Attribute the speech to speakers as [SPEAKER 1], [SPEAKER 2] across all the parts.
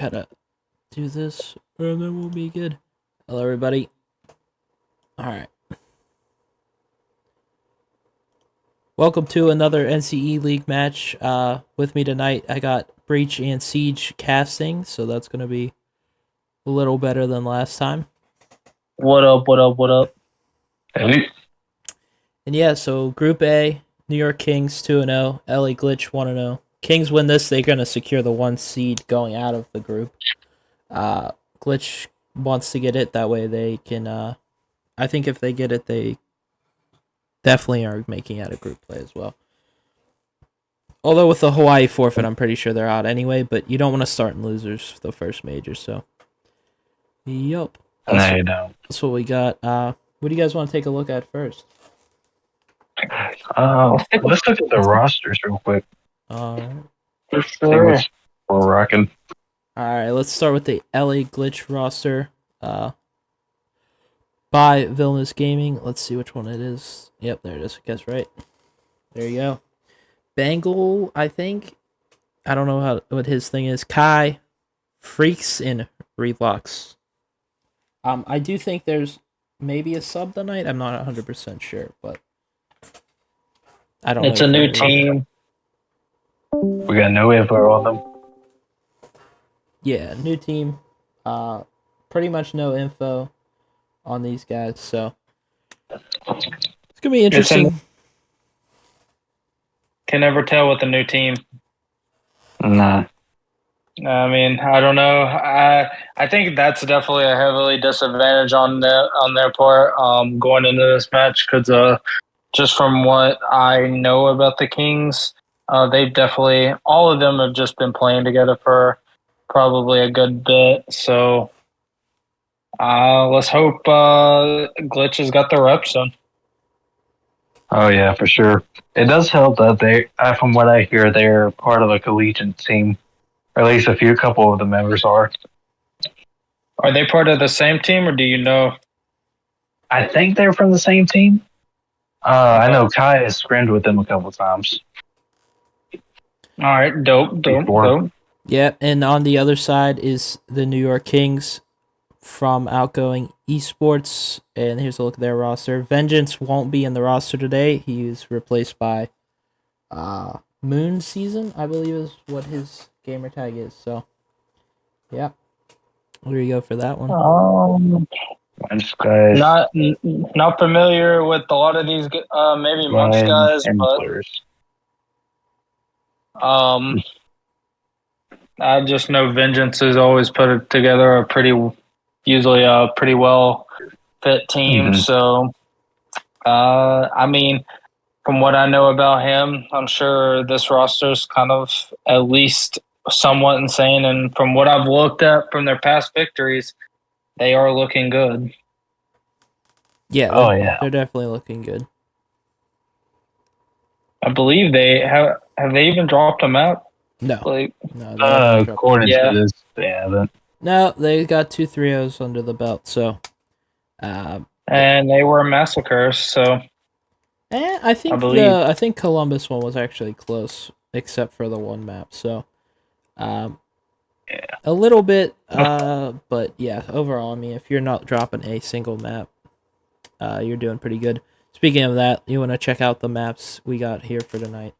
[SPEAKER 1] Gotta do this, and then we'll be good. Hello, everybody. All right. Welcome to another NCE League match. With me tonight, I got Breach and Siege casting, so that's gonna be a little better than last time.
[SPEAKER 2] What up, what up, what up?
[SPEAKER 3] Hey.
[SPEAKER 1] And yeah, so Group A, New York Kings 2-0, LA Glitch 1-0. Kings win this, they're gonna secure the 1 seed going out of the group. Glitch wants to get it, that way they can, I think if they get it, they definitely are making out of group play as well. Although with the Hawaii forfeit, I'm pretty sure they're out anyway, but you don't want to start in losers for the first major, so. Yup.
[SPEAKER 3] No, you don't.
[SPEAKER 1] That's what we got. What do you guys want to take a look at first?
[SPEAKER 3] Let's look at the rosters real quick.
[SPEAKER 1] Alright,
[SPEAKER 2] For
[SPEAKER 3] See
[SPEAKER 2] sure.
[SPEAKER 3] what we're rocking.
[SPEAKER 1] let's start with the LA Glitch roster. By Villainous Gaming. Let's see which one it is. Yep, there it is. I guess right. There you go. Bangle, I think. I don't know what his thing is. Kai, Freaks, and Relux. I do think there's maybe a sub tonight. I'm not 100% sure, but I don't know.
[SPEAKER 2] It's a new team.
[SPEAKER 3] We got no info on them.
[SPEAKER 1] Yeah, new team. Pretty much no info on these guys, so it's gonna be interesting.
[SPEAKER 2] Can never tell with the new team.
[SPEAKER 3] Nah.
[SPEAKER 2] I mean, I don't know. I think that's definitely a heavily disadvantage on their part going into this match because just from what I know about the Kings, they've definitely all of them have just been playing together for probably a good bit. So let's hope Glitch has got the reps in.
[SPEAKER 3] Oh yeah, for sure. It does help that they, from what I hear, they're part of a collegiate team. Or at least a couple of the members are.
[SPEAKER 2] Are they part of the same team, or do you know?
[SPEAKER 3] I think they're from the same team. I know Kai has scrimmed with them a couple times.
[SPEAKER 2] All right, dope.
[SPEAKER 1] Yeah, and on the other side is the New York Kings from Outgoing Esports, and here's a look at their roster. Vengeance won't be in the roster today. He's replaced by Moon Season, I believe is what his gamer tag is. So, yeah, there you go for that one.
[SPEAKER 3] Munch guys.
[SPEAKER 2] Not familiar with a lot of these maybe Munch guys, but I just know Vengeance has always put together usually a pretty well fit team.
[SPEAKER 3] Mhm.
[SPEAKER 2] So, I mean, from what I know about him, I'm sure this roster's kind of at least somewhat insane. And from what I've looked at from their past victories, they are looking good.
[SPEAKER 1] Yeah, they're definitely looking good.
[SPEAKER 2] I believe they have they even dropped a map?
[SPEAKER 1] No.
[SPEAKER 2] Like,
[SPEAKER 1] No, they haven't dropped
[SPEAKER 3] according
[SPEAKER 2] Yeah.
[SPEAKER 3] to this, they haven't.
[SPEAKER 1] No, they got 2 3-0s under the belt, so
[SPEAKER 2] and they were massacres, so
[SPEAKER 1] I think
[SPEAKER 2] believe.
[SPEAKER 1] I think Columbus one was actually close, except for the one map. So,
[SPEAKER 3] Yeah.
[SPEAKER 1] a little bit, but yeah, overall, I mean, if you're not dropping a single map, you're doing pretty good. Speaking of that, you want to check out the maps we got here for tonight: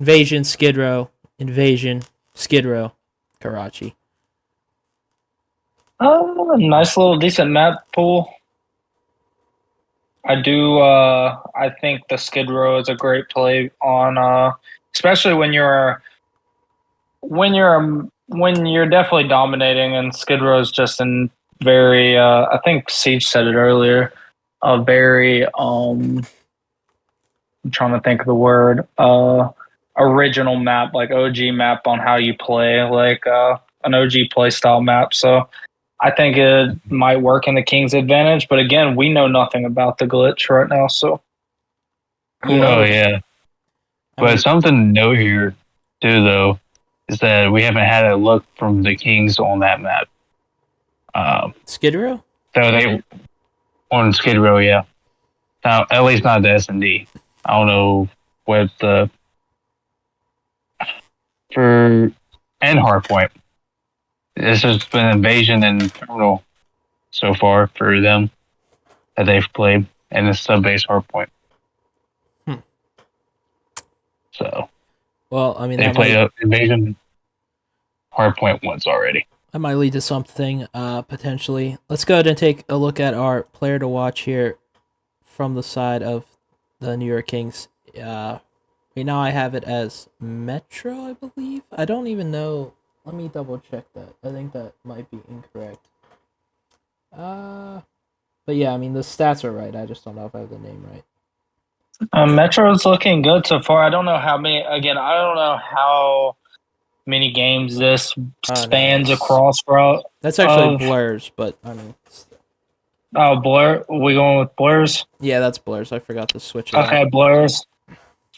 [SPEAKER 1] Invasion, Skid Row, Karachi.
[SPEAKER 2] Nice little decent map pool. I do. I think the Skid Row is a great play on, especially when you're definitely dominating, and Skid Row is just in very. I think Siege said it earlier. A very. I'm trying to think of the word. Original map, like OG map on how you play, like an OG play style map. So I think it might work in the Kings' advantage, but again, we know nothing about the glitch right now, so who knows?
[SPEAKER 3] Oh yeah. But something to note here too, though, is that we haven't had a look from the Kings on that map.
[SPEAKER 1] Skid Row?
[SPEAKER 3] So they on Skid Row, yeah. Now, at least not the S&D. I don't know what the and Hardpoint. This has been Invasion and Terminal so far for them that they've played, and it's sub-base hardpoint.
[SPEAKER 1] Hmm.
[SPEAKER 3] So,
[SPEAKER 1] well, I mean,
[SPEAKER 3] they played Invasion hardpoint once already.
[SPEAKER 1] that might lead to something potentially. Let's go ahead and take a look at our player to watch here from the side of the New York Kings. Right now I have it as Metro, I believe. I don't even know. Let me double check that. I think that might be incorrect. But yeah, I mean the stats are right. I just don't know if I have the name right.
[SPEAKER 2] Metro's looking good so far. I don't know how many. Again, I don't know how many games this spans across.
[SPEAKER 1] That's actually Blurs, but I mean.
[SPEAKER 2] Oh, Blur. We going with Blurs?
[SPEAKER 1] Yeah, that's Blurs. I forgot to switch it.
[SPEAKER 2] Okay, Blurs.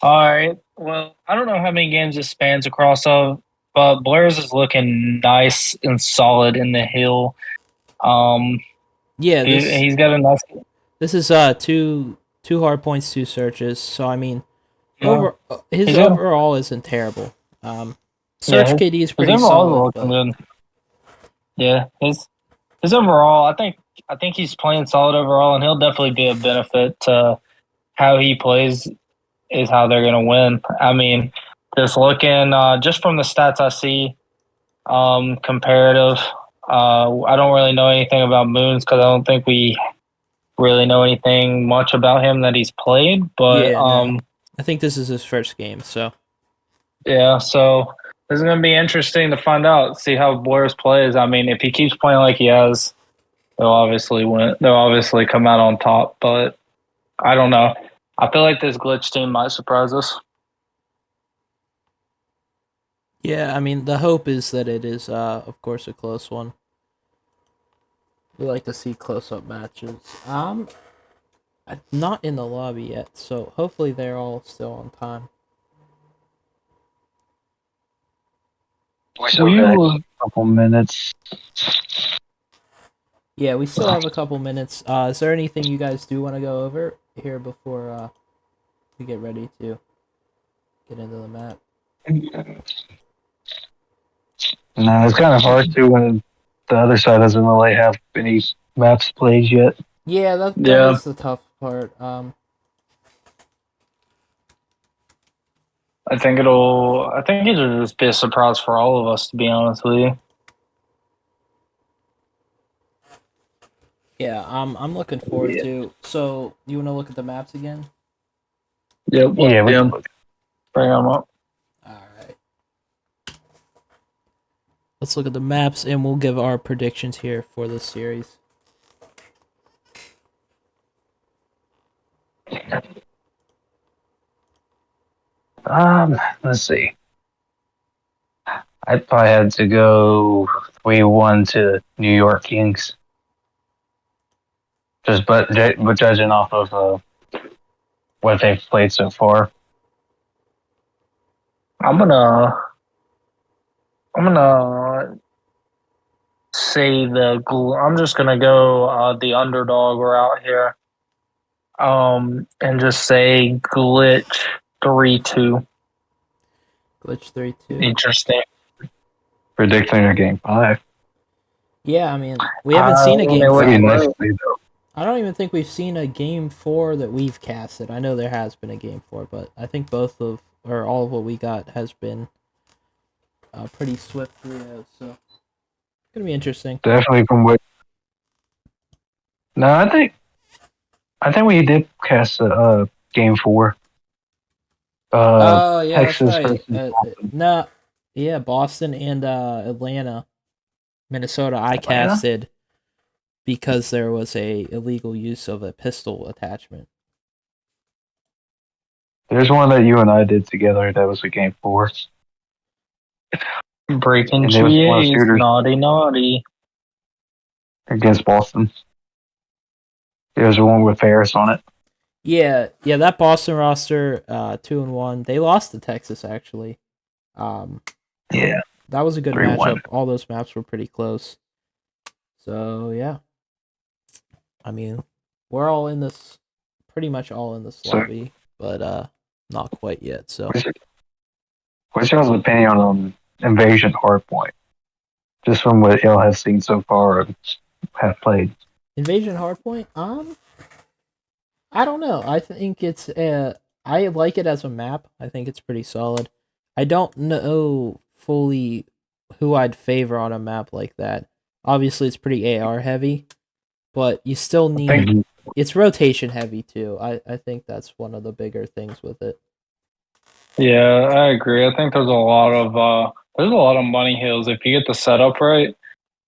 [SPEAKER 2] All right. Well, I don't know how many games this spans across of, but Blurs is looking nice and solid in the hill.
[SPEAKER 1] Yeah,
[SPEAKER 2] he's got a nice.
[SPEAKER 1] This is two hard points, 2 searches. So I mean, his
[SPEAKER 2] Yeah.
[SPEAKER 1] overall isn't terrible. Search KD is pretty
[SPEAKER 2] his
[SPEAKER 1] solid. But...
[SPEAKER 2] good. Yeah, his overall, I think he's playing solid overall, and he'll definitely be a benefit to how he plays. Is how they're going to win. I mean, just looking just from the stats I see, comparative. I don't really know anything about Moons because I don't think we really know anything much about him that he's played. But
[SPEAKER 1] yeah, no. I think this is his first game, so
[SPEAKER 2] yeah. So this is going to be interesting to find out, see how Blurs plays. I mean, if he keeps playing like he has, they'll obviously win. They'll obviously come out on top. But I don't know. I feel like this glitch team might surprise us.
[SPEAKER 1] Yeah, I mean, the hope is that it is, of course, a close one. We like to see close-up matches. I'm not in the lobby yet, so hopefully they're all still on time.
[SPEAKER 3] We still have a couple minutes.
[SPEAKER 1] Yeah, we still have a couple minutes. Is there anything you guys do want to go over here before we get ready to get into the map?
[SPEAKER 3] No, it's kind of hard to when the other side doesn't really have any maps played yet.
[SPEAKER 1] Yeah, that is the tough part.
[SPEAKER 2] I think it'll just be a surprise for all of us, to be honest with you.
[SPEAKER 1] Yeah, I'm looking forward to. So, you want to look at the maps again?
[SPEAKER 2] Yep. Yeah, we can bring them up.
[SPEAKER 1] All right. Let's look at the maps, and we'll give our predictions here for this series.
[SPEAKER 3] Let's see. I'd probably had to go 3-1 to New York Kings. But judging off of what they've played so far.
[SPEAKER 2] I'm gonna say I'm just gonna go the underdog route here. And just say glitch 3-2.
[SPEAKER 1] Glitch 3-2.
[SPEAKER 2] Interesting.
[SPEAKER 3] Predicting a game 5.
[SPEAKER 1] Yeah, I mean, we haven't seen a game 5. I don't even think we've seen a game 4 that we've casted. I know there has been a game 4, but I think all of what we got has been pretty swift 3-0, so it's gonna be interesting.
[SPEAKER 3] Definitely from what. No, I think we did cast a game 4.
[SPEAKER 1] Oh yeah,
[SPEAKER 3] Texas
[SPEAKER 1] that's right. Yeah, Boston and Atlanta, Minnesota. I casted because there was a illegal use of a pistol attachment.
[SPEAKER 3] There's one that you and I did together. That was a game 4.
[SPEAKER 2] Breaking GAs, naughty.
[SPEAKER 3] Against Boston. There's one with Ferris on it.
[SPEAKER 1] Yeah, that Boston roster, 2-1. They lost to Texas actually.
[SPEAKER 3] Yeah,
[SPEAKER 1] that was a good matchup. All those maps were pretty close. So yeah, I mean, we're all in this, pretty much all in this lobby, but not quite yet. So,
[SPEAKER 3] what's y'all's opinion on Invasion Hardpoint? just from what y'all have seen so far and have played.
[SPEAKER 1] Invasion Hardpoint. I don't know. I think it's I like it as a map. I think it's pretty solid. I don't know fully who I'd favor on a map like that. Obviously, it's pretty AR heavy, but you still
[SPEAKER 2] I think
[SPEAKER 1] need it's rotation heavy too. I think that's one of the bigger things with it.
[SPEAKER 2] yeah, I agree. I think there's a lot of money hills if you get the setup right.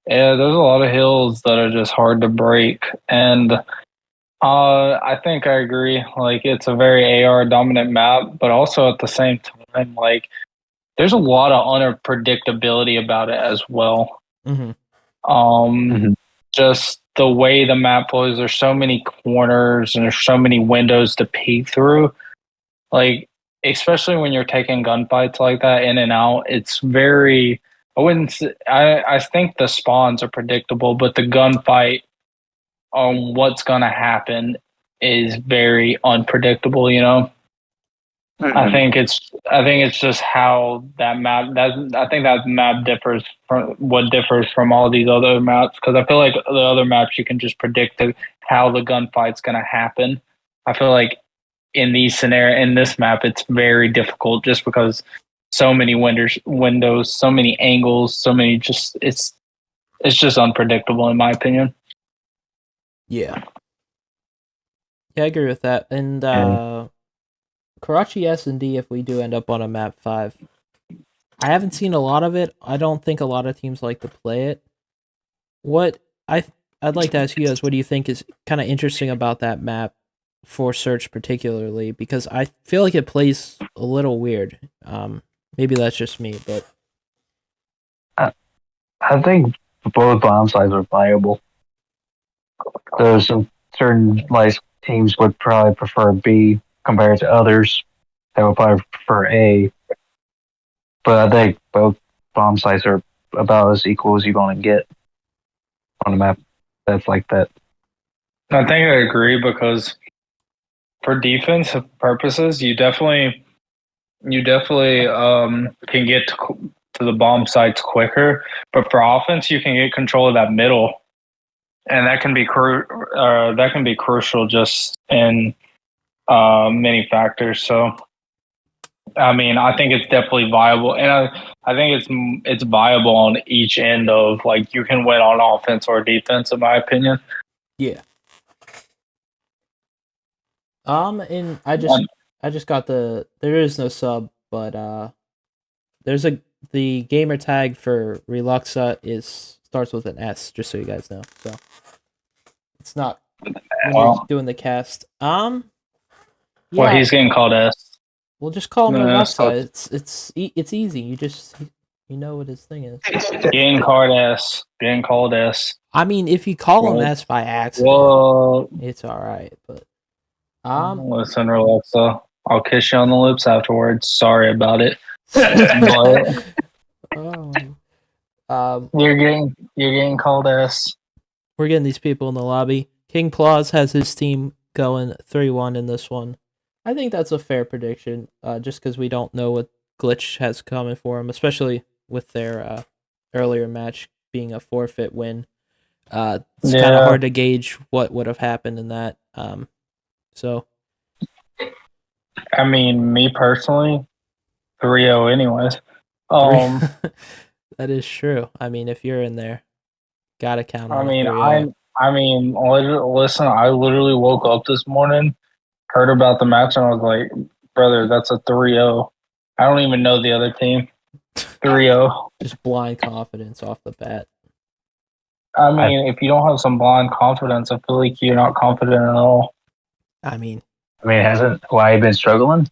[SPEAKER 2] Yeah, there's a lot of hills that are just hard to break, and I think I agree. Like it's a very AR dominant map, but also at the same time, like there's a lot of unpredictability about it as well.
[SPEAKER 1] Mm-hmm.
[SPEAKER 2] Um, just the way the map plays, there's so many corners and there's so many windows to peek through. Like, especially when you're taking gunfights like that in and out, it's very. I wouldn't. I think the spawns are predictable, but the gunfight on what's gonna happen is very unpredictable. You know. I think it's just how that map that I think that map differs from what differs from all these other maps because I feel like the other maps you can just predict how the gunfight's gonna happen. I feel like in this map it's very difficult just because so many windows, so many angles, so many just it's just unpredictable in my opinion.
[SPEAKER 1] Yeah. Yeah, I agree with that. And Karachi S&D, if we do end up on a map 5, I haven't seen a lot of it. I don't think a lot of teams like to play it. What I'd like to ask you guys, what do you think is kind of interesting about that map for Search particularly? Because I feel like it plays a little weird. Maybe that's just me, but
[SPEAKER 3] I think both bomb sides are viable. There's some certain like teams would probably prefer B compared to others that would probably prefer A. But I think both bomb sites are about as equal as you're going to get on a map that's like that.
[SPEAKER 2] I think I agree because for defensive purposes, you definitely can get to the bomb sites quicker. But for offense, you can get control of that middle, and that can be crucial just in many factors. So, I mean, I think it's definitely viable, and I think it's viable on each end of like you can win on offense or defense, in my opinion.
[SPEAKER 1] yeah. And I just got there is no sub, but there's the gamer tag for Reluxa starts with an S, just so you guys know. So it's not when you're doing the cast.
[SPEAKER 2] Well,
[SPEAKER 1] Yeah,
[SPEAKER 2] he's getting called S.
[SPEAKER 1] we'll just call him
[SPEAKER 2] Yeah,
[SPEAKER 1] Reluxa.
[SPEAKER 2] so
[SPEAKER 1] It's easy. You know what his thing is.
[SPEAKER 2] getting called S. Getting called S.
[SPEAKER 1] I mean, if you call him
[SPEAKER 2] Well,
[SPEAKER 1] S by accident,
[SPEAKER 2] Well,
[SPEAKER 1] it's all right. But
[SPEAKER 2] listen, Relaxa. I'll kiss you on the lips afterwards. Sorry about it. But
[SPEAKER 1] oh,
[SPEAKER 2] you're getting called S.
[SPEAKER 1] we're getting these people in the lobby. King Plaus has his team going 3-1 in this one. I think that's a fair prediction, just because we don't know what Glitch has coming for him, especially with their earlier match being a forfeit win. It's kind of hard to gauge what would have happened in that. So,
[SPEAKER 2] I mean, me personally, 3-0 anyways.
[SPEAKER 1] that is true. I mean, if you're in there, gotta count on
[SPEAKER 2] I mean,
[SPEAKER 1] a 3-0.
[SPEAKER 2] listen, I literally woke up this morning, heard about the match, and I was like, brother, that's a 3-0. I don't even know the other team. 3-0.
[SPEAKER 1] Just blind confidence off the bat.
[SPEAKER 2] I mean, if you don't have some blind confidence, I feel like you're not confident at all.
[SPEAKER 1] I mean,
[SPEAKER 3] hasn't Hawaii been struggling?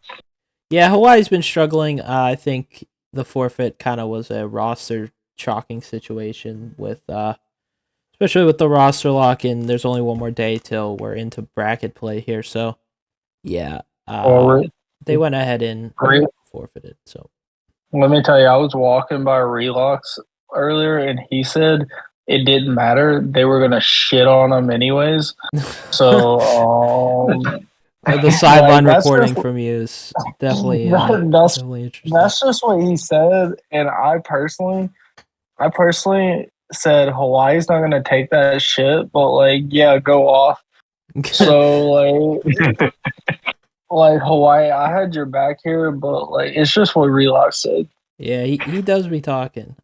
[SPEAKER 1] Yeah, Hawaii's been struggling. I think the forfeit kind of was a roster chalking situation with, especially with the roster lock, and there's only one more day till we're into bracket play here. So, yeah, they went ahead and forfeited. So,
[SPEAKER 2] let me tell you, I was walking by Relux earlier, and he said it didn't matter. They were gonna shit on him anyways. So,
[SPEAKER 1] the sideline reporting from you is definitely
[SPEAKER 2] definitely
[SPEAKER 1] interesting.
[SPEAKER 2] That's just what he said, and I personally, I personally said Hawaii's not gonna take that shit, but like, yeah, go off. So like Hawaii, I had your back here, but like, it's just what Relock said.
[SPEAKER 1] Yeah, he does be talking.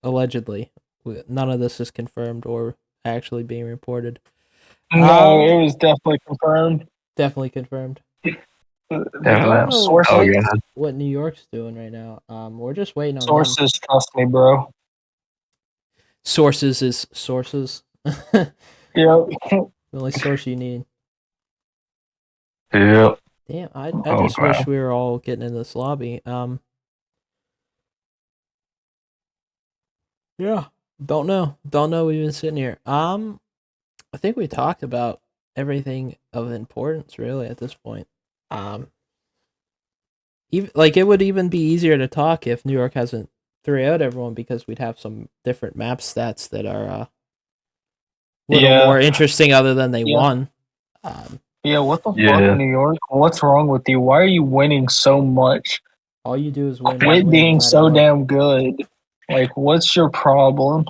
[SPEAKER 1] Allegedly, none of this is confirmed or actually being reported.
[SPEAKER 2] No, it was definitely confirmed.
[SPEAKER 1] Definitely confirmed. I
[SPEAKER 3] Definitely.
[SPEAKER 1] don't know
[SPEAKER 3] Oh, yeah.
[SPEAKER 1] what New York's doing right now. We're just waiting on them.
[SPEAKER 2] Sources, trust me, bro.
[SPEAKER 1] Sources is sources.
[SPEAKER 2] Yep.
[SPEAKER 1] The only source you need.
[SPEAKER 3] Yep.
[SPEAKER 1] Damn, I
[SPEAKER 3] Oh,
[SPEAKER 1] just
[SPEAKER 3] wow.
[SPEAKER 1] wish we were all getting in this lobby. Yeah. Don't know. We've been sitting here. I think we talked about everything of importance really at this point. Even like it would even be easier to talk if New York hasn't 3-0'd everyone because we'd have some different map stats that are a little more interesting other than they won.
[SPEAKER 2] Yeah, what the fuck, New York? What's wrong with you? Why are you winning so much?
[SPEAKER 1] All you do is win.
[SPEAKER 2] Quit being so damn good. Like, what's your problem?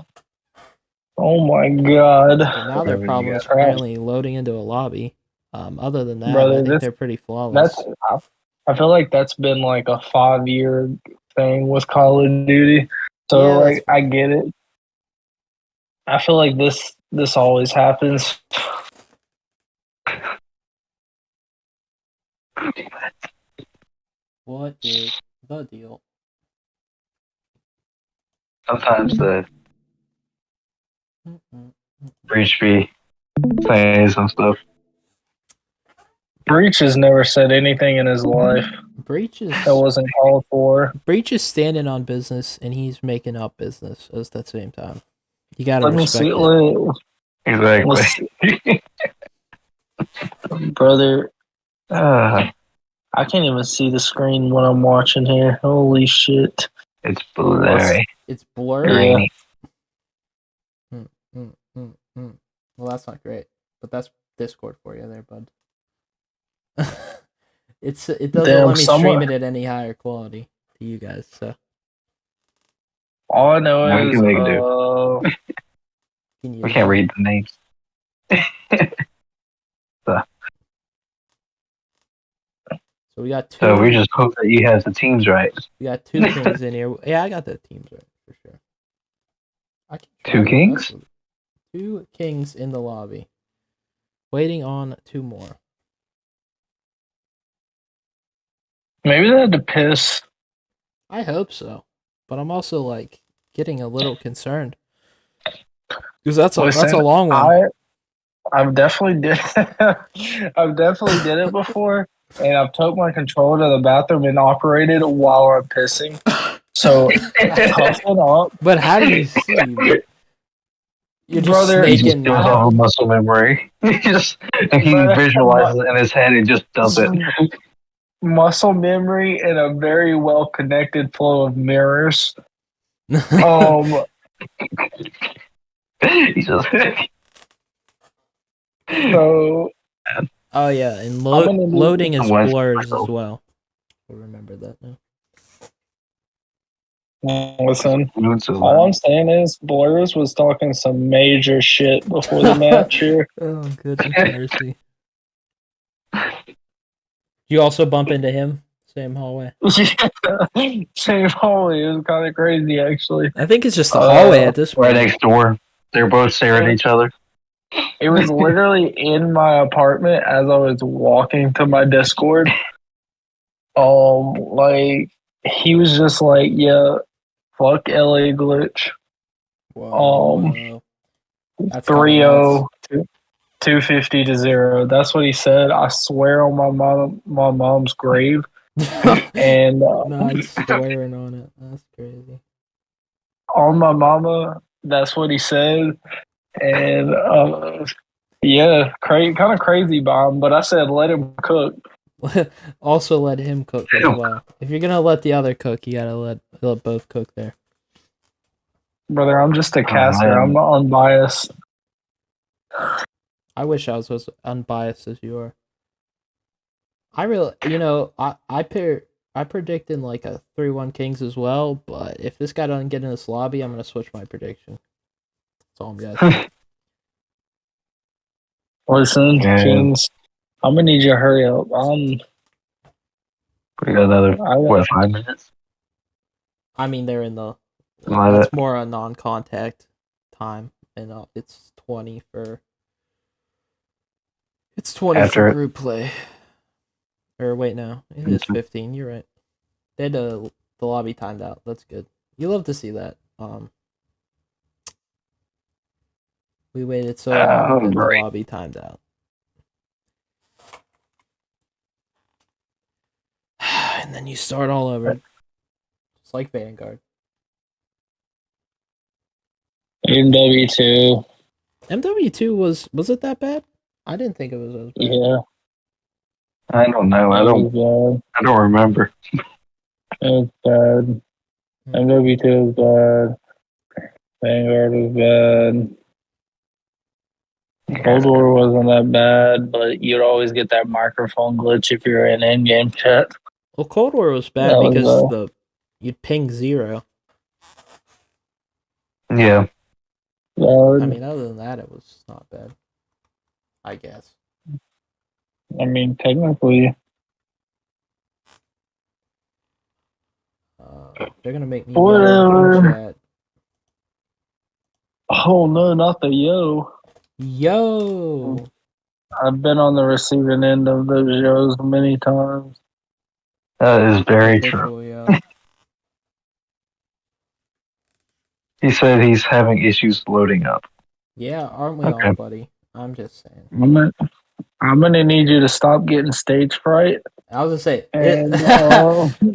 [SPEAKER 2] Oh my god.
[SPEAKER 1] Well, now their problem is apparently loading into a lobby. Other than that,
[SPEAKER 2] Brother,
[SPEAKER 1] I think they're pretty flawless.
[SPEAKER 2] I feel like that's been like a 5-year thing with Call of Duty. So
[SPEAKER 1] Yeah,
[SPEAKER 2] like I get it. I feel like this always happens.
[SPEAKER 1] What is the deal?
[SPEAKER 3] Sometimes the Breach be saying some stuff.
[SPEAKER 2] Breach has never said anything in his life.
[SPEAKER 1] Breach is
[SPEAKER 2] that wasn't called for.
[SPEAKER 1] Breach is standing on business and he's making up business at the same time. You gotta respect it.
[SPEAKER 3] Exactly.
[SPEAKER 2] Brother, I can't even see the screen when I'm watching here. Holy shit.
[SPEAKER 3] It's blurry.
[SPEAKER 1] It's blurry.
[SPEAKER 2] Yeah.
[SPEAKER 1] Well, that's not great, but that's Discord for you there, bud. It doesn't let me stream it at any higher quality to you guys, so.
[SPEAKER 2] All I know is
[SPEAKER 3] we can't read the names.
[SPEAKER 1] So we got two.
[SPEAKER 3] So we just hope that you have the teams right.
[SPEAKER 1] We got 2 kings in here. Yeah, I got the teams right for sure.
[SPEAKER 3] 2 kings?
[SPEAKER 1] 2 kings in the lobby. Waiting on 2 more.
[SPEAKER 2] Maybe they had to piss.
[SPEAKER 1] I hope so, but I'm also like getting a little concerned because that's a long one.
[SPEAKER 2] I've definitely did. I've definitely did it before, and I've took my controller to the bathroom and operated while I'm pissing. So toughen up.
[SPEAKER 1] But how do you see? You're just
[SPEAKER 3] snaking. He just goes off of muscle memory. He visualizes it in his head and just does it.
[SPEAKER 2] Muscle memory and a very well connected flow of mirrors.
[SPEAKER 3] He just.
[SPEAKER 2] So.
[SPEAKER 1] Oh yeah, and loading is blurs as well. I'll remember that now.
[SPEAKER 2] Listen, all I'm saying is Blurs was talking some major shit before the match here.
[SPEAKER 1] Oh, goodness mercy. You also bump into him? Same hallway?
[SPEAKER 2] Yeah, same hallway. It was kind of crazy, actually.
[SPEAKER 1] I think it's just the hallway at this point.
[SPEAKER 3] Right next door. They're both staring at each other.
[SPEAKER 2] It was literally in my apartment as I was walking to my Discord. Like, he was just like, yeah, fuck LA Glitch.
[SPEAKER 1] Whoa.
[SPEAKER 2] 3-0, 250 to 0. That's what he said. I swear on my mom's grave. And
[SPEAKER 1] nice swearing on it. That's crazy.
[SPEAKER 2] On my mama, that's what he said. And yeah, kind of crazy bomb. But I said let him cook.
[SPEAKER 1] Also let him cook as well. If you're gonna let the other cook, you gotta let both cook there.
[SPEAKER 2] Brother, I'm just a caster. I'm unbiased.
[SPEAKER 1] I wish I was as unbiased as you are. I I predicted like a 3-1 Kings as well, but if this guy doesn't get in this lobby, I'm gonna switch my prediction. That's all I'm guessing.
[SPEAKER 2] Listen,
[SPEAKER 3] Yeah.
[SPEAKER 2] Kings, I'm gonna need you to hurry up.
[SPEAKER 3] We got another,
[SPEAKER 2] I got
[SPEAKER 3] 5 minutes?
[SPEAKER 1] I mean, they're in the.
[SPEAKER 3] Like
[SPEAKER 1] That's
[SPEAKER 3] that.
[SPEAKER 1] more a non-contact time, and it's 20 for. It's 20
[SPEAKER 3] After
[SPEAKER 1] for
[SPEAKER 3] it.
[SPEAKER 1] group play. Or wait, no, it is 15. You're right. They had the lobby timed out. That's good. You love to see that. We waited so long and the
[SPEAKER 3] Great.
[SPEAKER 1] lobby timed out. And then you start all over. Just like Vanguard.
[SPEAKER 2] MW2.
[SPEAKER 1] MW2 was it that bad? I didn't think it was as bad.
[SPEAKER 2] Yeah.
[SPEAKER 3] I don't know. I don't remember.
[SPEAKER 2] It was bad. MW2 was bad. Vanguard was bad. Cold War wasn't that bad, but you'd always get that microphone glitch if you're in in-game chat.
[SPEAKER 1] Well, Cold War was bad
[SPEAKER 2] That was,
[SPEAKER 1] because you'd ping 0.
[SPEAKER 3] Yeah.
[SPEAKER 1] I mean, other than that, it was not bad. I guess.
[SPEAKER 2] I mean, technically,
[SPEAKER 1] They're gonna make me
[SPEAKER 2] whatever.
[SPEAKER 1] yell in chat.
[SPEAKER 2] Oh no, not the yo.
[SPEAKER 1] Yo.
[SPEAKER 2] I've been on the receiving end of those yo's many times.
[SPEAKER 3] That is very
[SPEAKER 1] Literal,
[SPEAKER 3] true.
[SPEAKER 1] yo.
[SPEAKER 3] He said he's having issues loading up.
[SPEAKER 1] Yeah, aren't we
[SPEAKER 3] Okay.
[SPEAKER 1] all, buddy? I'm just saying.
[SPEAKER 2] I'm gonna need you to stop getting stage fright.
[SPEAKER 1] I was gonna say
[SPEAKER 2] And,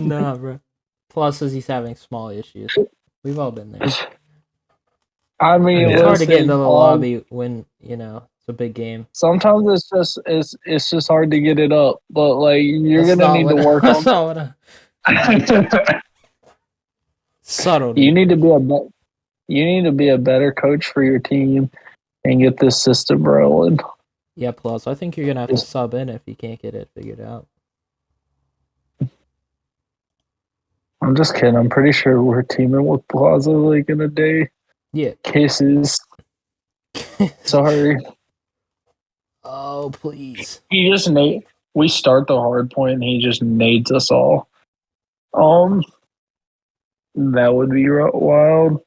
[SPEAKER 1] nah, bro. Plus, says he's having small issues. We've all been there.
[SPEAKER 2] I mean,
[SPEAKER 1] It's hard to get
[SPEAKER 2] listen,
[SPEAKER 1] into the lobby when it's a big game.
[SPEAKER 2] sometimes it's just hard to get it up, but like you're
[SPEAKER 1] That's
[SPEAKER 2] gonna need to work
[SPEAKER 1] that's
[SPEAKER 2] on.
[SPEAKER 1] not what subtlety.
[SPEAKER 2] You need to be a better coach for your team and get this system rolling.
[SPEAKER 1] Yeah, plus I think you're gonna have to sub in if you can't get it figured out.
[SPEAKER 2] I'm just kidding. I'm pretty sure we're teaming with Plaza like in a day.
[SPEAKER 1] Yeah.
[SPEAKER 2] Kisses. Sorry.
[SPEAKER 1] Oh, please.
[SPEAKER 2] He just we start the hard point and he just nades us all. That would be wild.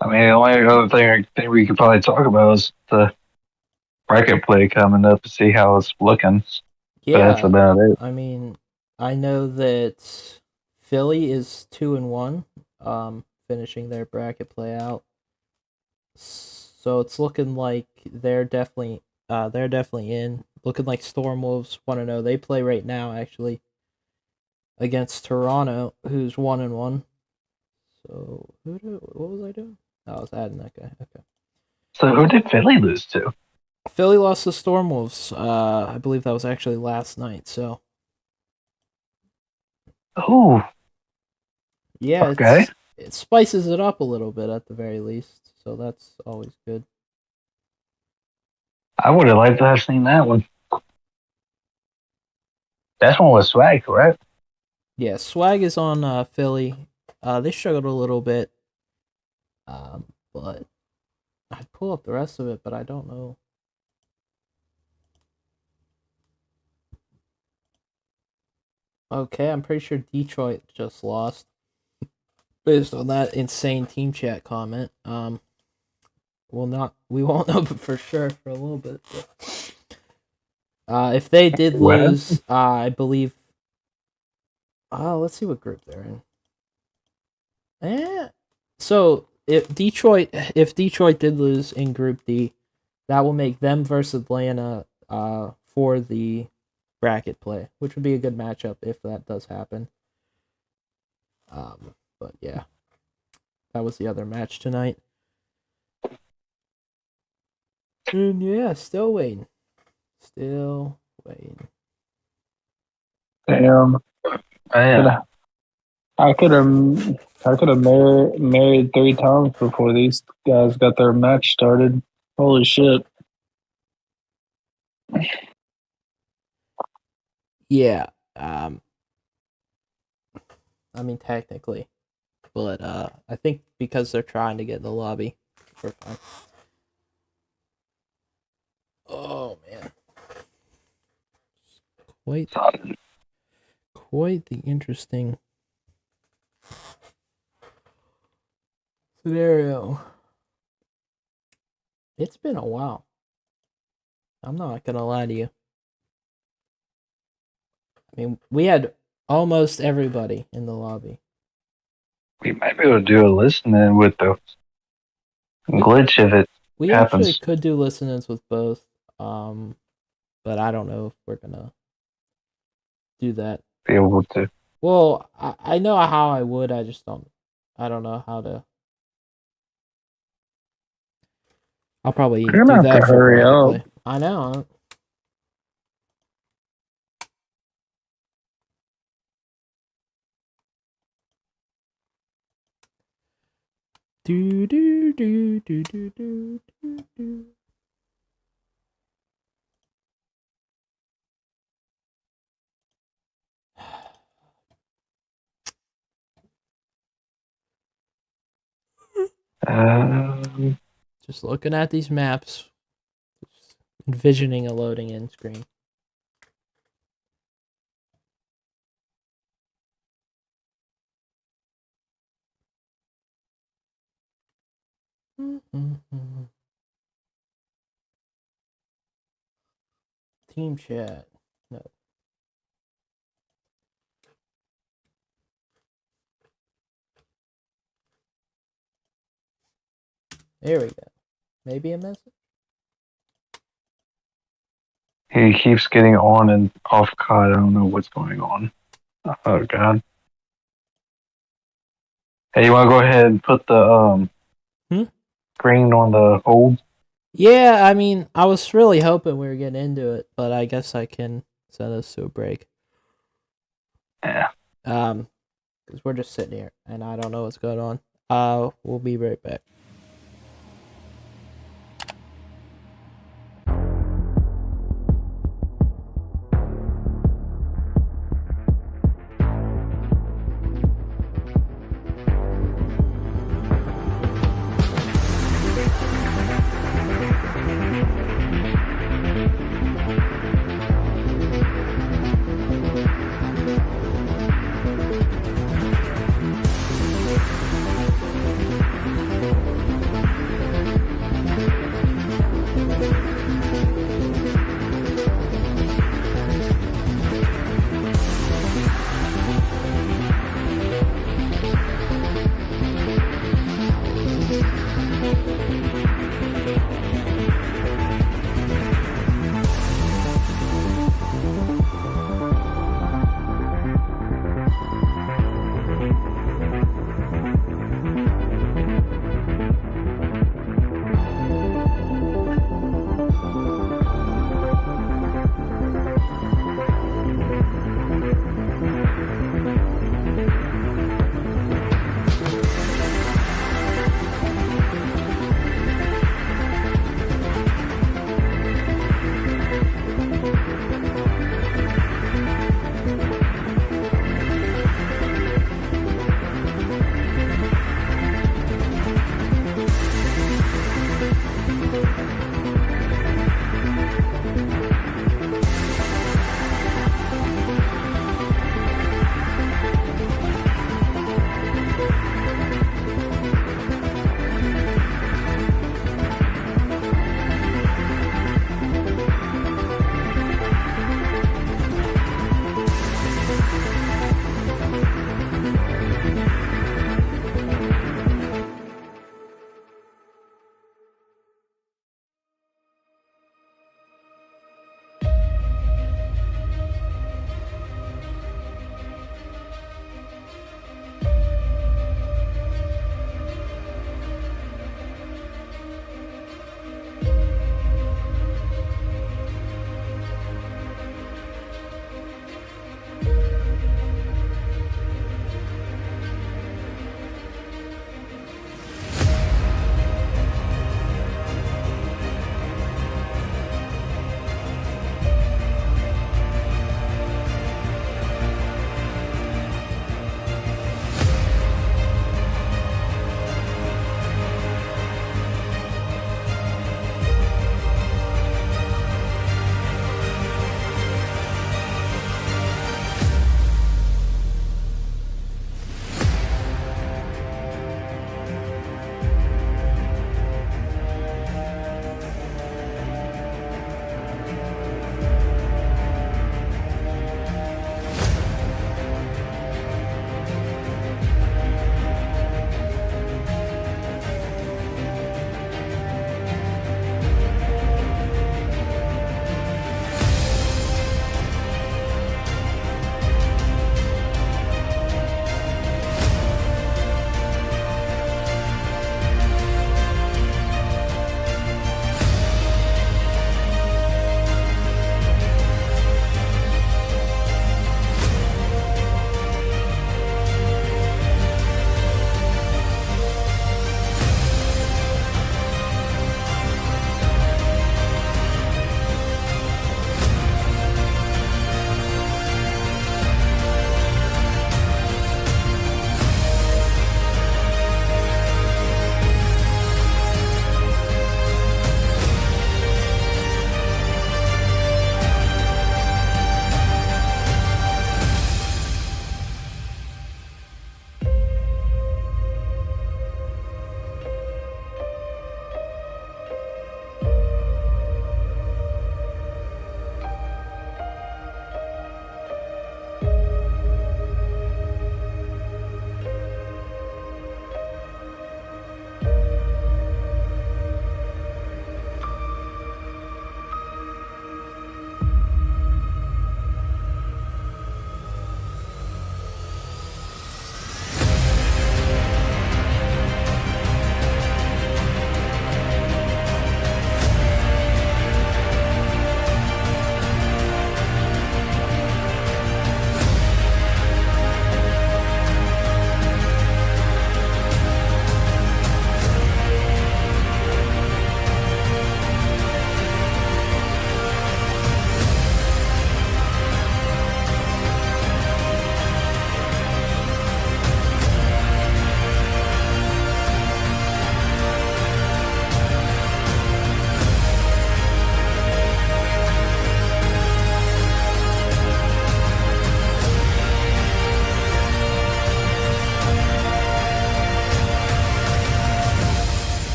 [SPEAKER 3] I mean, the only other thing we could probably talk about is the bracket play coming up to see how it's looking.
[SPEAKER 1] Yeah,
[SPEAKER 3] but that's about it.
[SPEAKER 1] I mean, I know that Philly is 2-1, finishing their bracket play out. So it's looking like they're definitely in. Looking like Stormwolves 1-0. They play right now actually against Toronto, who's 1-1. So what was I doing? Oh, I was adding that guy. Okay.
[SPEAKER 3] So who did Philly lose to?
[SPEAKER 1] Philly lost to Stormwolves. I believe that was actually last night. So.
[SPEAKER 3] Oh.
[SPEAKER 1] Yeah.
[SPEAKER 3] Okay.
[SPEAKER 1] It spices it up a little bit at the very least. So that's always good.
[SPEAKER 3] I would have liked to have seen that one. That one was Swag, correct?
[SPEAKER 1] Yeah, Swag is on Philly. They struggled a little bit. But I'd pull up the rest of it, but I don't know. Okay, I'm pretty sure Detroit just lost. Based on that insane team chat comment. We won't know for sure for a little bit. But, if they did lose, I believe. Let's see what group they're in. So if Detroit did lose in Group D, that will make them versus Atlanta for the bracket play, which would be a good matchup if that does happen. But yeah, that was the other match tonight. And yeah, still waiting.
[SPEAKER 2] Damn.
[SPEAKER 3] Yeah.
[SPEAKER 2] I could have married 3 times before these guys got their match started. Holy shit.
[SPEAKER 1] Yeah. I mean, technically, but I think because they're trying to get in the lobby, we're fine. Oh man, quite the interesting scenario. It's been a while. I'm not gonna lie to you. I mean, we had almost everybody in the lobby.
[SPEAKER 3] We might be able to do a listening with the glitch if it
[SPEAKER 1] We
[SPEAKER 3] happens.
[SPEAKER 1] actually could do listenings with both, but I don't know if we're gonna do that.
[SPEAKER 3] Be able to.
[SPEAKER 1] Well, I know how I would. I just don't. I don't know how to. I'll probably
[SPEAKER 2] You're gonna
[SPEAKER 1] do
[SPEAKER 2] have
[SPEAKER 1] that
[SPEAKER 2] to
[SPEAKER 1] for
[SPEAKER 2] hurry up.
[SPEAKER 1] play. I know. Do do do do do do do do. Just looking at these maps, just envisioning a loading in screen. Team chat. No. There we go. Maybe a message?
[SPEAKER 3] He keeps getting on and off COD. I don't know what's going on. Oh god. Hey, you want to go ahead and put the screen on the hold?
[SPEAKER 1] Yeah, I mean, I was really hoping we were getting into it, but I guess I can send us to a break.
[SPEAKER 3] Yeah.
[SPEAKER 1] Because we're just sitting here, and I don't know what's going on. We'll be right back.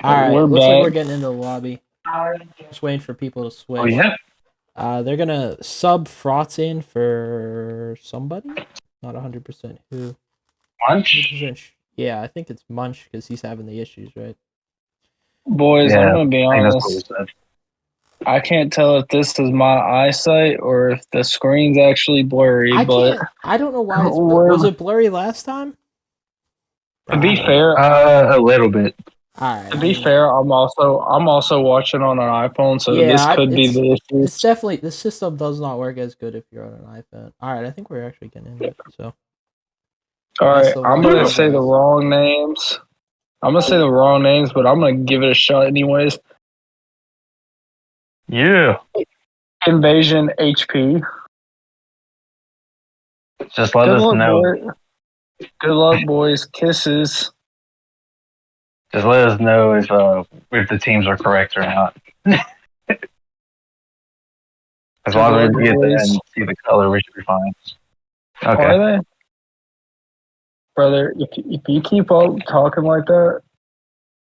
[SPEAKER 1] All right,
[SPEAKER 2] We're
[SPEAKER 1] looks like
[SPEAKER 2] back.
[SPEAKER 1] we're getting into the lobby. Just waiting for people to switch.
[SPEAKER 3] Oh yeah.
[SPEAKER 1] They're gonna sub Fraughts in for somebody. Not 100% who.
[SPEAKER 3] Munch.
[SPEAKER 1] 100% yeah, I think it's Munch because he's having the issues, right?
[SPEAKER 2] Boys, I'm
[SPEAKER 3] Yeah,
[SPEAKER 2] gonna be
[SPEAKER 3] I think that's what he
[SPEAKER 2] honest.
[SPEAKER 3] said.
[SPEAKER 2] I can't tell if this is my eyesight or if the screen's actually blurry.
[SPEAKER 1] I
[SPEAKER 2] But
[SPEAKER 1] can't. I don't know why.
[SPEAKER 2] We're-
[SPEAKER 1] Was it blurry last time?
[SPEAKER 2] to be fair,
[SPEAKER 3] A little bit.
[SPEAKER 1] All right.
[SPEAKER 2] to be fair, I'm also watching on an iPhone, so this could be the issue.
[SPEAKER 1] It's definitely the system does not work as good if you're on an iPhone. All right, I think we're actually getting into it. So,
[SPEAKER 2] All right,
[SPEAKER 1] the
[SPEAKER 2] I'm
[SPEAKER 1] one
[SPEAKER 2] gonna
[SPEAKER 1] guys.
[SPEAKER 2] say the wrong names. I'm gonna say the wrong names, but I'm gonna give it a shot anyways.
[SPEAKER 3] Yeah.
[SPEAKER 2] Invasion HP.
[SPEAKER 3] Just let
[SPEAKER 2] Good
[SPEAKER 3] us
[SPEAKER 2] luck,
[SPEAKER 3] know.
[SPEAKER 2] boy. Good luck, boys. Kisses.
[SPEAKER 3] Just let us know if the teams are correct or not. As long as we get there and see the color, we should be fine. Okay.
[SPEAKER 2] Are they? Brother, if you keep up talking like that,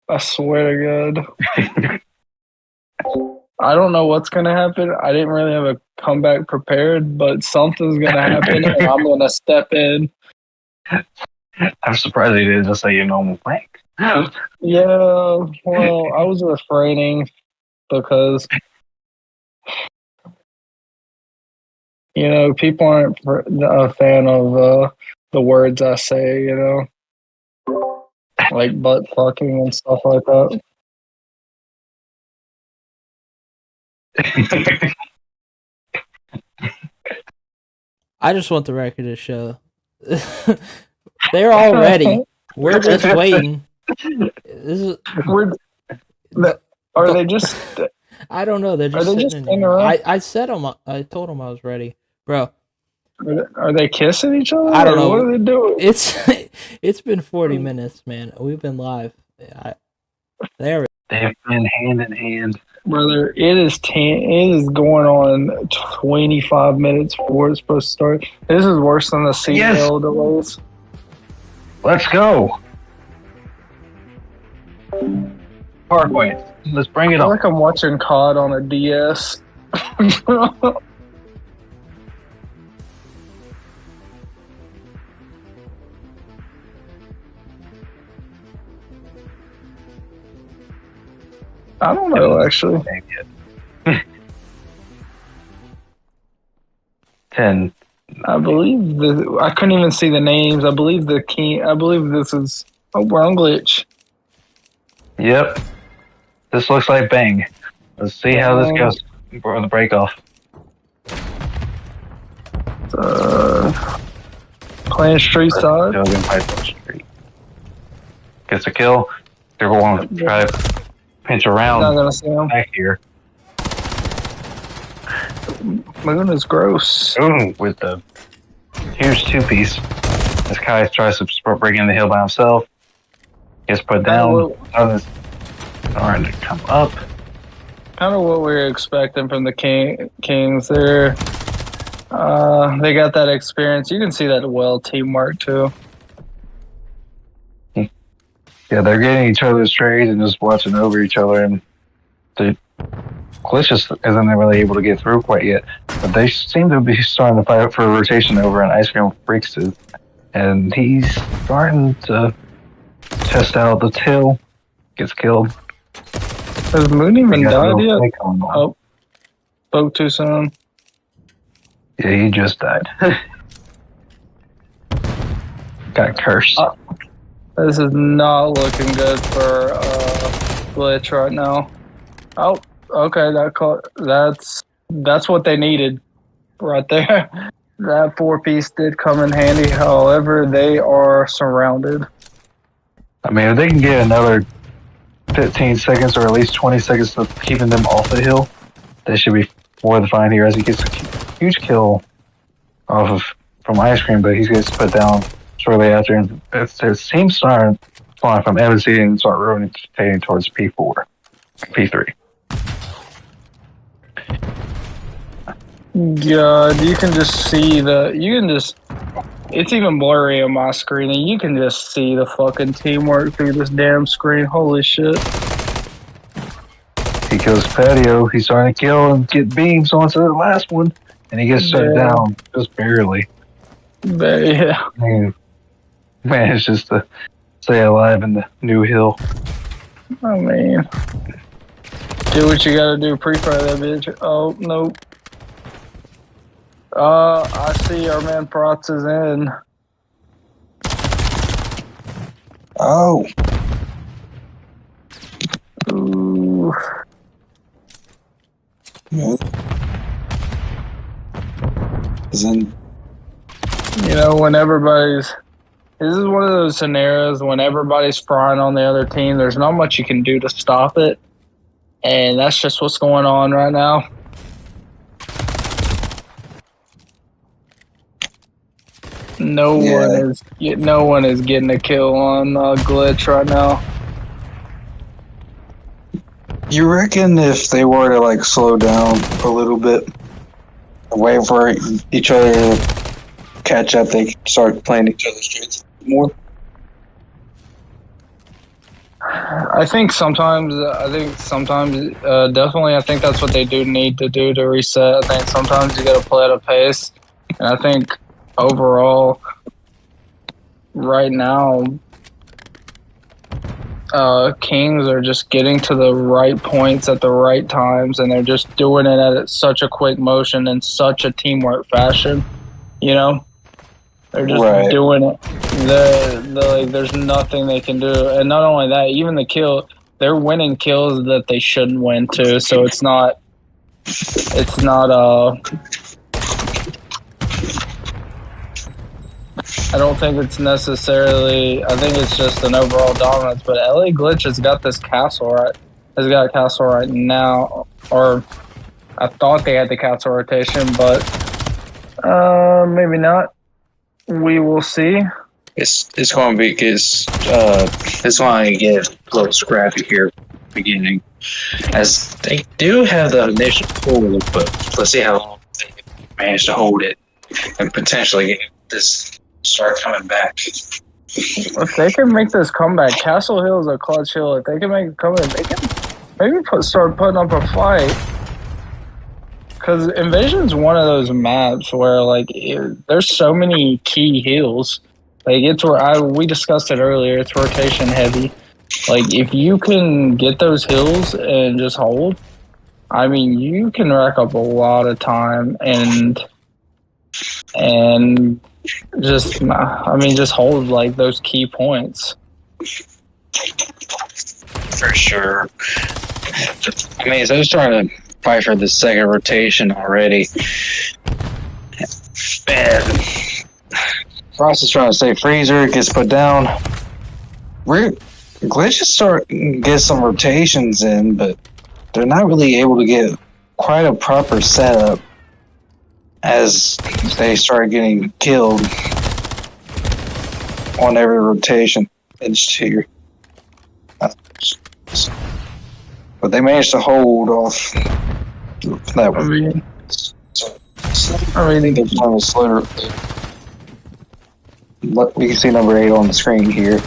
[SPEAKER 2] I swear to God. I don't know what's going to happen. I didn't really have a comeback prepared, but something's going to happen, and I'm going to step in.
[SPEAKER 3] I'm surprised they didn't just say your normal thing.
[SPEAKER 2] Yeah, well, I was refraining because, people aren't a fan of the words I say, like butt fucking and stuff like that.
[SPEAKER 1] I just want the record to show. They're all ready. We're just waiting.
[SPEAKER 2] Are they just?
[SPEAKER 1] I don't know. They're just
[SPEAKER 2] Are they
[SPEAKER 1] sitting
[SPEAKER 2] just
[SPEAKER 1] in
[SPEAKER 2] sitting
[SPEAKER 1] here.
[SPEAKER 2] around?
[SPEAKER 1] I said I told them I was ready, bro.
[SPEAKER 2] Are they kissing each other?
[SPEAKER 1] I don't know.
[SPEAKER 2] What are they doing?
[SPEAKER 1] It's been 40 minutes, man. We've been live. They've
[SPEAKER 3] been hand in hand.
[SPEAKER 2] Brother, it is going on 25 minutes before it's supposed to start. This is worse than the CL delays.
[SPEAKER 3] Let's go. Parkway. Let's bring it
[SPEAKER 2] I feel
[SPEAKER 3] on.
[SPEAKER 2] like I'm watching COD on a DS. I don't know, actually.
[SPEAKER 3] 10.
[SPEAKER 2] I believe I couldn't even see the names. I believe this is a brown glitch.
[SPEAKER 3] Yep. This looks like bang. Let's see how this goes for the break off.
[SPEAKER 2] Playing street side.
[SPEAKER 3] Gets a kill. They're going to try to pinch around.
[SPEAKER 2] Not gonna see him.
[SPEAKER 3] Back here.
[SPEAKER 2] Moon is gross.
[SPEAKER 3] Ooh, with the huge two-piece. This guy tries to break in the hill by himself. Gets put down. Others starting to come up.
[SPEAKER 2] Kind of what we were expecting from the Kings. They got that experience. You can see that well teamwork too.
[SPEAKER 3] Yeah, they're getting each other's trades and just watching over each other, and the Glitch just isn't really able to get through quite yet. But they seem to be starting to fight for a rotation over an Ice Cream Freaks too. And he's starting to test out the tail. Gets killed.
[SPEAKER 2] Has Moon even died yet? Oh, spoke too soon.
[SPEAKER 3] Yeah, he just died. Got cursed.
[SPEAKER 2] This is not looking good for Glitch right now. Oh, okay, that's what they needed right there. That 4-piece did come in handy. However, they are surrounded.
[SPEAKER 3] I mean, if they can get another 15 seconds or at least 20 seconds of keeping them off the hill, they should be more than fine here as he gets a huge kill from Ice Cream, but he gets put down shortly after. And it seems starting flying from MC and start rotating towards P4, P3.
[SPEAKER 2] God, you can just see it's even blurry on my screen, and you can just see the fucking teamwork through this damn screen. Holy shit.
[SPEAKER 3] He kills Patio. He's trying to kill and get beams onto the last one, and he gets shut down just barely.
[SPEAKER 2] Yeah.
[SPEAKER 3] Man, it's just to stay alive in the new hill.
[SPEAKER 2] I mean, do what you gotta do. Pre-fire that bitch. Oh, nope. I see our man Protz is in.
[SPEAKER 4] Oh.
[SPEAKER 2] Ooh.
[SPEAKER 4] Yeah. Then,
[SPEAKER 2] You know, when everybody's... This is one of those scenarios when everybody's frying on the other team. There's not much you can do to stop it. And that's just what's going on right now. No one is getting a kill on Glitch right now.
[SPEAKER 4] you reckon if they were to like slow down a little bit, wait for each other to catch up, they could start playing each other's trades more?
[SPEAKER 2] I think sometimes, definitely, I think that's what they do need to do to reset. I think sometimes you got to play at a pace. And I think overall, right now, Kings are just getting to the right points at the right times, and they're just doing it at such a quick motion in such a teamwork fashion. You know, they're just doing it. Like, there's nothing they can do, and not only that, even the kill, they're winning kills that they shouldn't win too. So it's not. I don't think it's necessarily. I think it's just an overall dominance. But LA Glitch has got this castle right. Has got a castle right now, or I thought they had the castle rotation, but maybe not. We will see.
[SPEAKER 4] It's going to be because it's going to get a little scrappy here at the beginning, as they do have the initial hold, but let's see how long they manage to hold it and potentially get this start coming back.
[SPEAKER 2] If they can make this comeback, Castle Hill is a clutch hill. If they can make a comeback, they can maybe start putting up a fight. Because Invasion's one of those maps where there's so many key hills. Like it's where we discussed it earlier. It's rotation heavy. Like if you can get those hills and just hold, I mean you can rack up a lot of time and just hold like those key points.
[SPEAKER 4] For sure. I mean, so I was trying to fight for the second rotation already. And Frost is trying to say Freezer gets put down. Glitches start get some rotations in, but they're not really able to get quite a proper setup as they start getting killed on every rotation. It's here. But they managed to hold off that one. I think they're trying to slow. We can see number 8 on the screen here.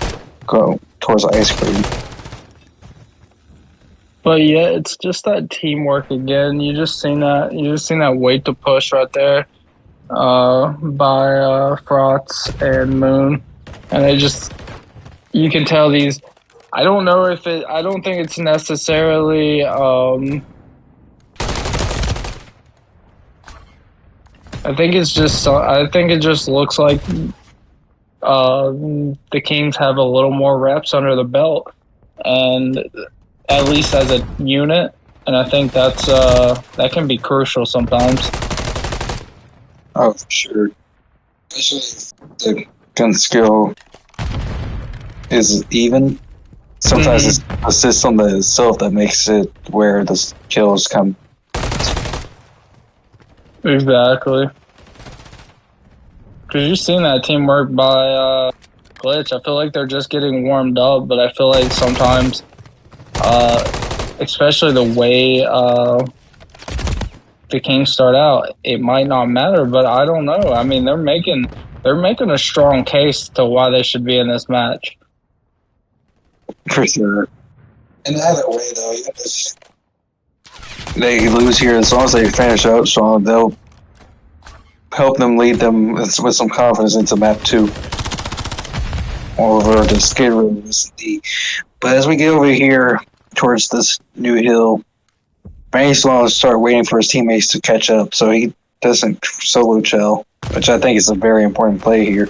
[SPEAKER 4] Go towards the ice cream.
[SPEAKER 2] But yeah, it's just that teamwork again. You just seen that weight to push right there by Frotz and Moon, and you can tell these. I don't think it's necessarily. I think it just looks like the Kings have a little more reps under the belt, and at least as a unit, and I think that can be crucial sometimes.
[SPEAKER 4] Oh, for sure. Especially the gun skill is even. Sometimes it's the system itself that makes it where the kills come.
[SPEAKER 2] Exactly. Because you've seen that teamwork by Glitch. I feel like they're just getting warmed up, but I feel like sometimes, especially the way the Kings start out, it might not matter, but I don't know. I mean, they're making a strong case to why they should be in this match.
[SPEAKER 4] For sure. And either way, though, they lose here, as long as they finish out strong, they'll help them lead them with some confidence into map 2. Over to Skid Row SD. But as we get over here towards this new hill, Vanny's going to start waiting for his teammates to catch up so he doesn't solo chill, which I think is a very important play here.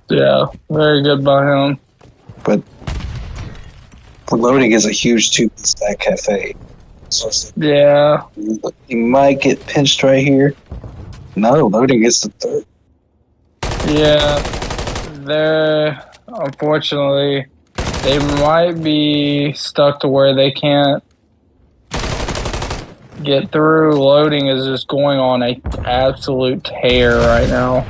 [SPEAKER 2] Yeah, very good by him.
[SPEAKER 4] But loading is a huge 2-piece stack cafe. So
[SPEAKER 2] Yeah.
[SPEAKER 4] he might get pinched right here. No, loading is the third.
[SPEAKER 2] Yeah. They're, unfortunately, they might be stuck to where they can't get through. Loading is just going on a absolute tear right now.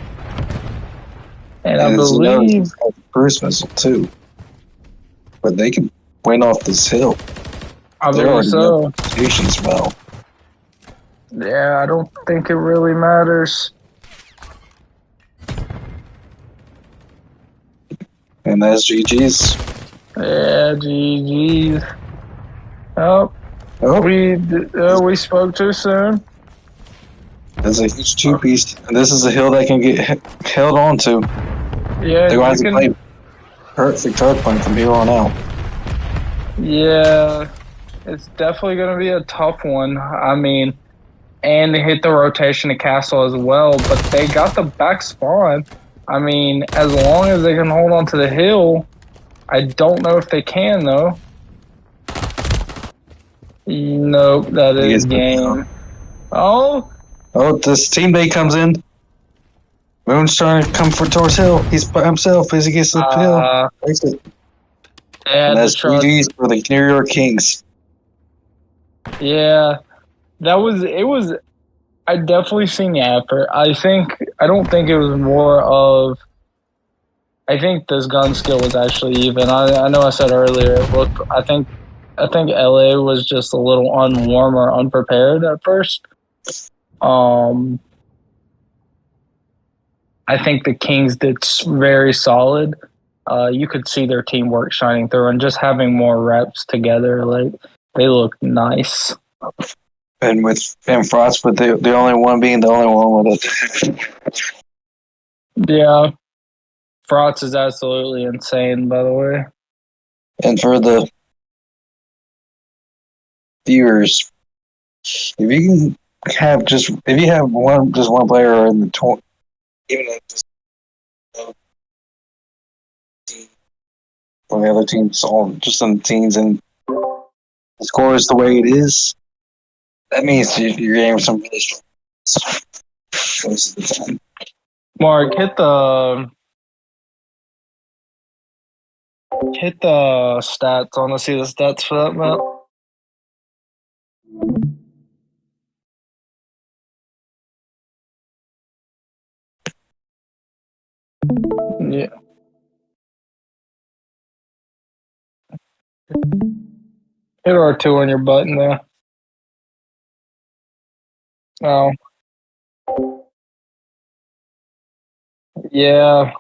[SPEAKER 2] And I believe
[SPEAKER 4] cruise missile too. But they can win off this hill.
[SPEAKER 2] I believe so.
[SPEAKER 4] Stations well.
[SPEAKER 2] Yeah, I don't think it really matters.
[SPEAKER 4] And that's GG's.
[SPEAKER 2] Yeah, GG's. Oh, we spoke too soon.
[SPEAKER 4] That's a huge 2-piece, and this is a hill that can get held on to.
[SPEAKER 2] Yeah,
[SPEAKER 4] they're going to play perfect hard point from here on out.
[SPEAKER 2] Yeah, it's definitely going to be a tough one. I mean, and they hit the rotation to castle as well, but they got the back spawn. I mean, as long as they can hold on to the hill, I don't know if they can, though. Nope, that is game. Oh,
[SPEAKER 4] this teammate comes in. Moon's trying to come towards hill. He's by himself as he gets to the hill. Makes it. And that's GG's for the New York Kings.
[SPEAKER 2] Yeah, it was. I definitely seen the effort. I don't think it was more of. I think this gun skill was actually even. I know I said earlier it looked. I think LA was just a little unwarm or unprepared at first. I think the Kings did very solid. You could see their teamwork shining through, and just having more reps together, like they look nice.
[SPEAKER 4] And Frost, but the only one being the only one with it.
[SPEAKER 2] Yeah, Frost is absolutely insane, by the way.
[SPEAKER 4] And for the viewers, if you have one player in the even if on the other team's all just on the teams and the score is the way it is, that means you're getting some really strong most of the time.
[SPEAKER 2] Mark, hit the stats. I want to see the stats for that map. Yeah. Hit R2 on your button there. Oh. Yeah,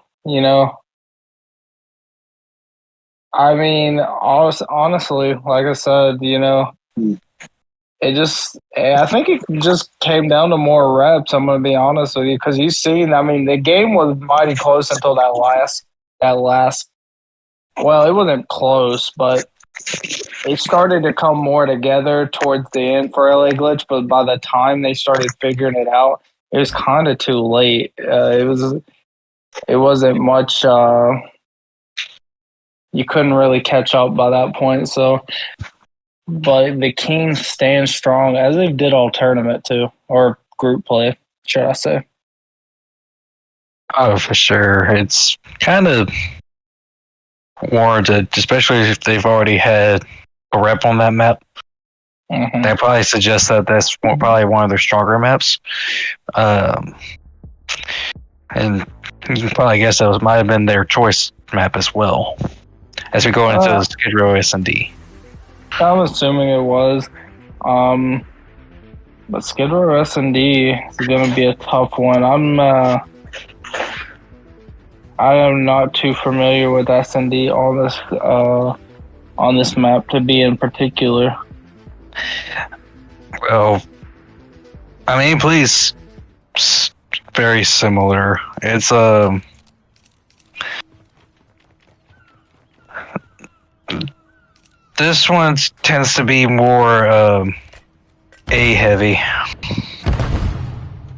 [SPEAKER 2] I mean, honestly, like I said, I think it just came down to more reps. I'm going to be honest with you, because the game was mighty close until that last. Well, it wasn't close, but it started to come more together towards the end for LA Glitch. But by the time they started figuring it out, it was kind of too late. It wasn't much. You couldn't really catch up by that point. So, but the Kings stand strong as they did all tournament too, or group play, should I say?
[SPEAKER 3] Oh, for sure. It's kind of warranted, especially if they've already had a rep on that map.
[SPEAKER 2] Mm-hmm.
[SPEAKER 3] They probably suggest that that's probably one of their stronger maps. And you can probably guess that might have been their choice map as well. As we go into Skid Row S&D.
[SPEAKER 2] I'm assuming it was. But Skid Row S&D is going to be a tough one. I am not too familiar with S&D on this map to be in particular.
[SPEAKER 3] Well, I mean, please, very similar. It's this one tends to be more A heavy,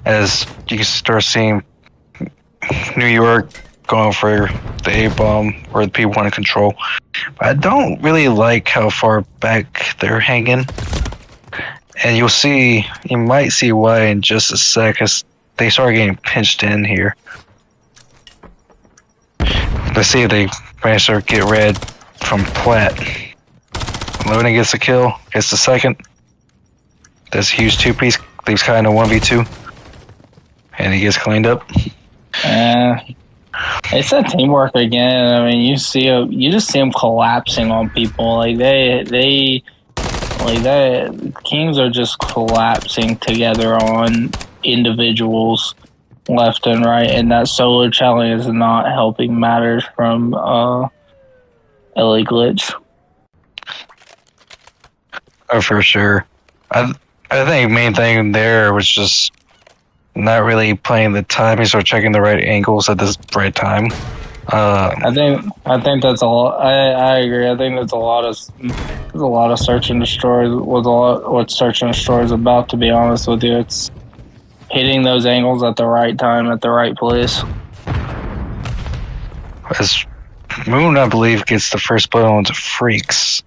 [SPEAKER 3] as you can start seeing New York going for the A bomb or the people want to control. But I don't really like how far back they're hanging, and you might see why in just a sec as they start getting pinched in here. Let's see if they manage to get red from Platt. Loading gets a kill, gets the second. That's a huge two-piece, leaves Kai in a 1v2. And he gets cleaned up.
[SPEAKER 2] It's that teamwork again. I mean, you just see them collapsing on people. Like Kings are just collapsing together on individuals left and right, and that solo challenge is not helping matters from LA Glitch.
[SPEAKER 3] Oh, for sure. I think main thing there was just not really playing the timings or checking the right angles at the right time.
[SPEAKER 2] I think that's a lot. I agree. I think there's a lot of search and destroy. What search and destroy is about. To be honest with you, it's hitting those angles at the right time at the right place.
[SPEAKER 3] As Moon, I believe, gets the first blow onto Freaks.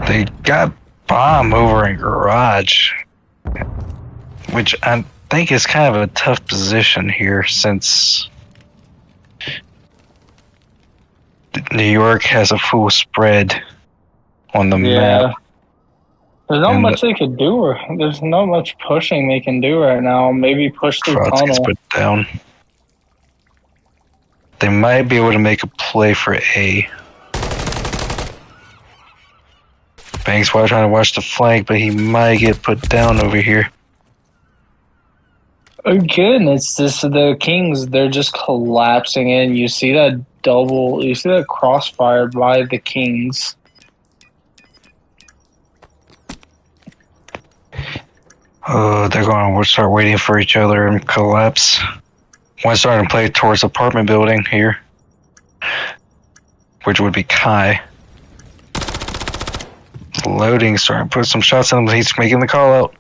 [SPEAKER 3] They got bomb over in garage, which I think is kind of a tough position here since New York has a full spread on the map.
[SPEAKER 2] There's not much they could do. There's not much pushing they can do right now. Maybe push through tunnel. Gets put
[SPEAKER 3] down. They might be able to make a play for A. Banks while trying to watch the flank, but he might get put down over here.
[SPEAKER 2] Again, it's just the Kings. They're just collapsing in. You see that crossfire by the Kings.
[SPEAKER 3] They're going to start waiting for each other and collapse. One starting to play towards apartment building here, which would be Kai. Loading, starting to put some shots on him. He's making the call out.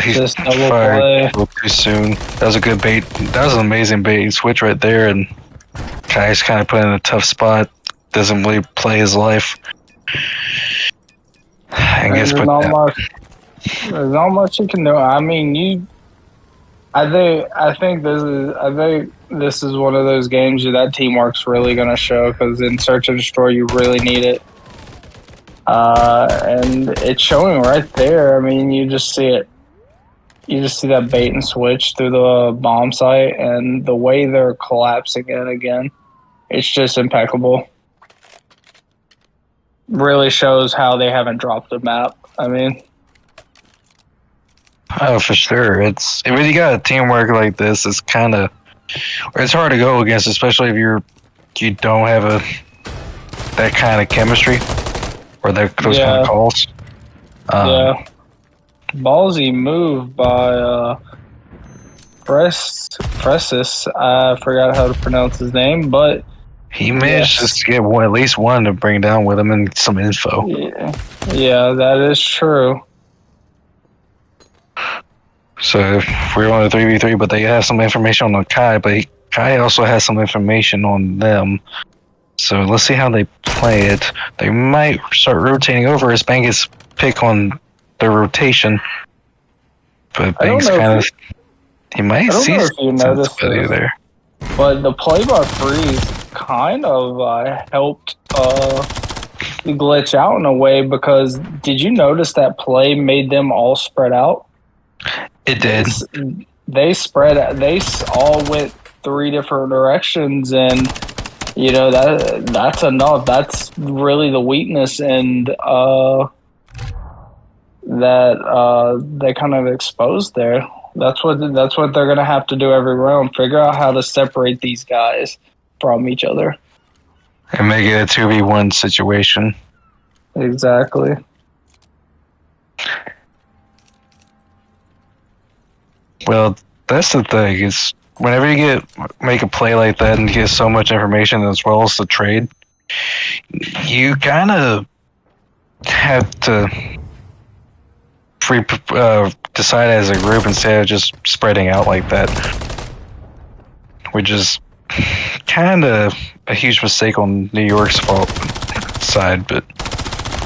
[SPEAKER 3] He's
[SPEAKER 2] just
[SPEAKER 3] fired a little too soon. That was a good bait. That was an amazing bait and switch right there, and Kai's kind of put in a tough spot. Doesn't really play his life. And gets put down.
[SPEAKER 2] There's not much you can do. I mean, I think this is one of those games that teamwork's really going to show, because in Search and Destroy you really need it, and it's showing right there. I mean, you just see it. You just see that bait and switch through the bomb site, and the way they're collapsing in again, it's just impeccable. Really shows how they haven't dropped the map. I mean.
[SPEAKER 3] Oh, for sure. When you got a teamwork like this, it's hard to go against, especially if you don't have that kind of chemistry or those kind of calls.
[SPEAKER 2] Ballsy move by Precis. I forgot how to pronounce his name, but
[SPEAKER 3] he managed to get at least one to bring down with him and some info.
[SPEAKER 2] Yeah, that is true.
[SPEAKER 3] So if we're on a 3v3, but they have some information on Kai, but Kai also has some information on them. So let's see how they play it. They might start rotating over as Bangus pick on the rotation. But Banks he might see somebody there.
[SPEAKER 2] But the play by Freeze kind of helped Glitch out in a way, because did you notice that play made them all spread out?
[SPEAKER 3] It did.
[SPEAKER 2] They spread. They all went 3 different directions, and that's enough. That's really the weakness, and that they kind of exposed there. That's what they're gonna have to do every round. Figure out how to separate these guys from each other.
[SPEAKER 3] And make it a 2v1 situation.
[SPEAKER 2] Exactly.
[SPEAKER 3] Well, that's the thing is whenever you make a play like that and get so much information as well as the trade, you kind of have to decide as a group instead of just spreading out like that, which is kind of a huge mistake on New York's side. But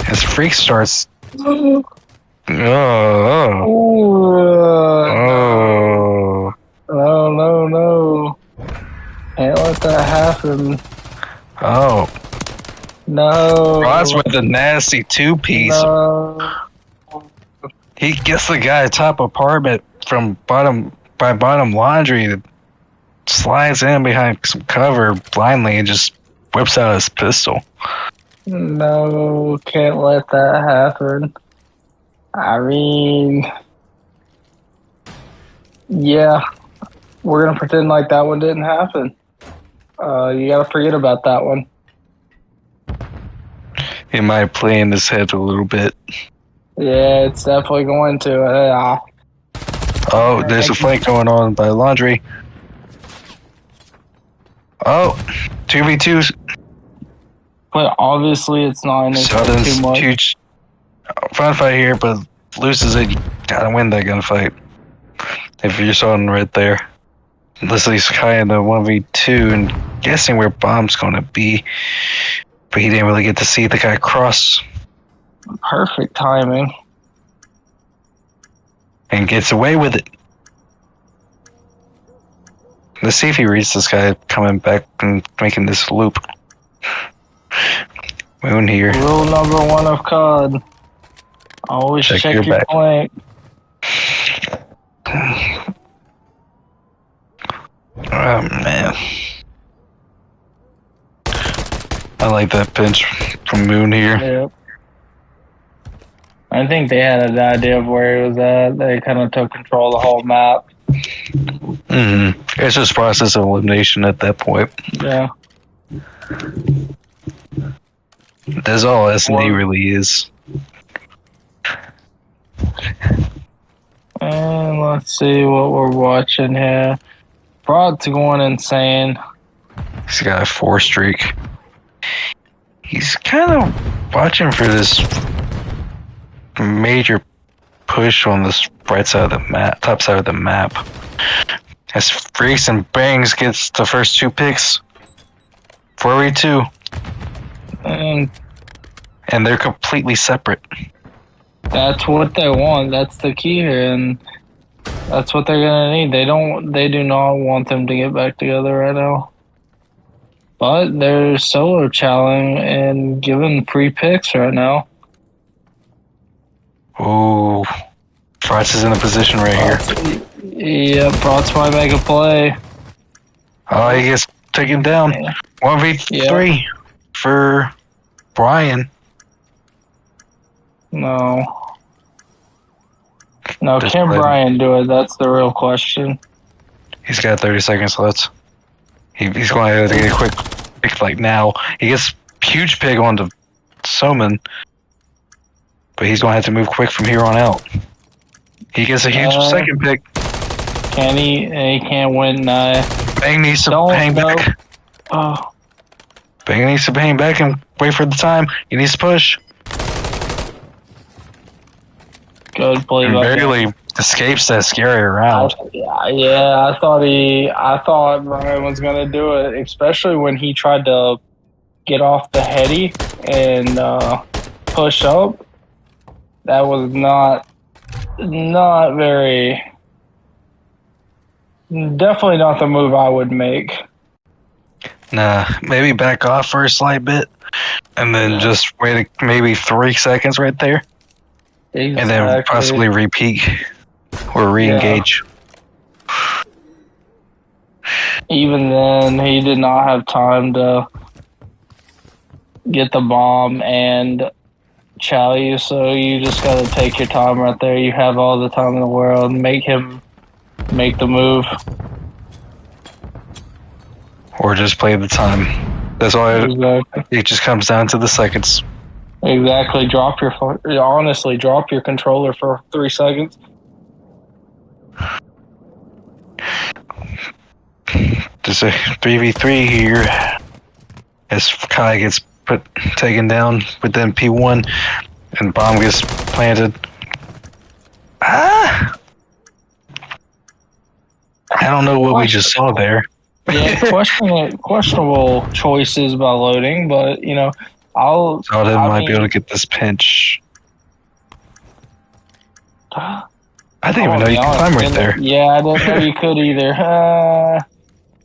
[SPEAKER 3] as Freak starts, oh.
[SPEAKER 2] No. Can't let that happen.
[SPEAKER 3] Oh.
[SPEAKER 2] No.
[SPEAKER 3] Ross with the nasty two-piece.
[SPEAKER 2] No.
[SPEAKER 3] He gets the guy top apartment from bottom laundry that slides in behind some cover blindly and just whips out his pistol.
[SPEAKER 2] No, can't let that happen. I mean, yeah, we're gonna pretend like that one didn't happen. You gotta forget about that one.
[SPEAKER 3] He might play in his head a little bit.
[SPEAKER 2] Yeah, it's definitely going to.
[SPEAKER 3] Oh, there's a fight going on by laundry. Oh, 2v2s.
[SPEAKER 2] But obviously, it's not anything too much.
[SPEAKER 3] Huge fun fight here, but loses it. You gotta win that gunfight. If you're showing right there. Leslie's kind of the 1v2 and guessing where Bomb's gonna be. But he didn't really get to see the guy cross.
[SPEAKER 2] Perfect timing.
[SPEAKER 3] And gets away with it. Let's see if he reads this guy coming back and making this loop. Moon here.
[SPEAKER 2] Rule number 1 of COD. Always check your flank.
[SPEAKER 3] Oh man. I like that pinch from Moon here.
[SPEAKER 2] Yep. I think they had an idea of where he was at. They kind of took control of the whole map.
[SPEAKER 3] It's just process of elimination at that point.
[SPEAKER 2] Yeah.
[SPEAKER 3] That's all S&D really is.
[SPEAKER 2] And let's see what we're watching here. Broad's going insane.
[SPEAKER 3] He's got a 4 streak. He's kind of watching for this major push on this right side of the map, top side of the map. As Freaks and Bangs gets the first 2 picks. 4v2. And they're completely separate.
[SPEAKER 2] That's what they want. That's the key here, and that's what they're gonna need. They do not want them to get back together right now. But they're solo challenging and giving free picks right now.
[SPEAKER 3] Ooh. Frost is in a position right here.
[SPEAKER 2] Yeah, Frost might make a play.
[SPEAKER 3] Oh, he gets taken down. 1v3 for Brian.
[SPEAKER 2] No, can Brian do it? That's the real question.
[SPEAKER 3] He's got 30 seconds left. He's going to have to get a quick pick like now. He gets huge pig onto Soman, but he's going to have to move quick from here on out. He gets a huge second pick.
[SPEAKER 2] Can he? He can't win.
[SPEAKER 3] Bang needs to hang back.
[SPEAKER 2] Oh.
[SPEAKER 3] Bang needs to hang back and wait for the time. He needs to push.
[SPEAKER 2] Good play.
[SPEAKER 3] And barely escapes that scary round.
[SPEAKER 2] I thought Brian was gonna do it, especially when he tried to get off the heady and push up. That was not very. Definitely not the move I would make.
[SPEAKER 3] Nah, maybe back off for a slight bit, and then just wait maybe 3 seconds right there. Exactly. And then possibly repeat or re-engage.
[SPEAKER 2] Yeah. Even then, he did not have time to get the bomb and chow you, so you just got to take your time right there. You have all the time in the world. Make him make the move.
[SPEAKER 3] Or just play the time. That's why
[SPEAKER 2] Exactly.
[SPEAKER 3] it just comes down to the seconds.
[SPEAKER 2] Exactly. Honestly, drop your controller for 3 seconds.
[SPEAKER 3] Just a 3v3 here. As Kai gets taken down within P1 and bomb gets planted. I don't know what we just saw there.
[SPEAKER 2] Yeah, questionable choices by loading, but
[SPEAKER 3] Saladin might be able to get this pinch. I didn't even know you could climb right there.
[SPEAKER 2] Yeah, I didn't know you could either.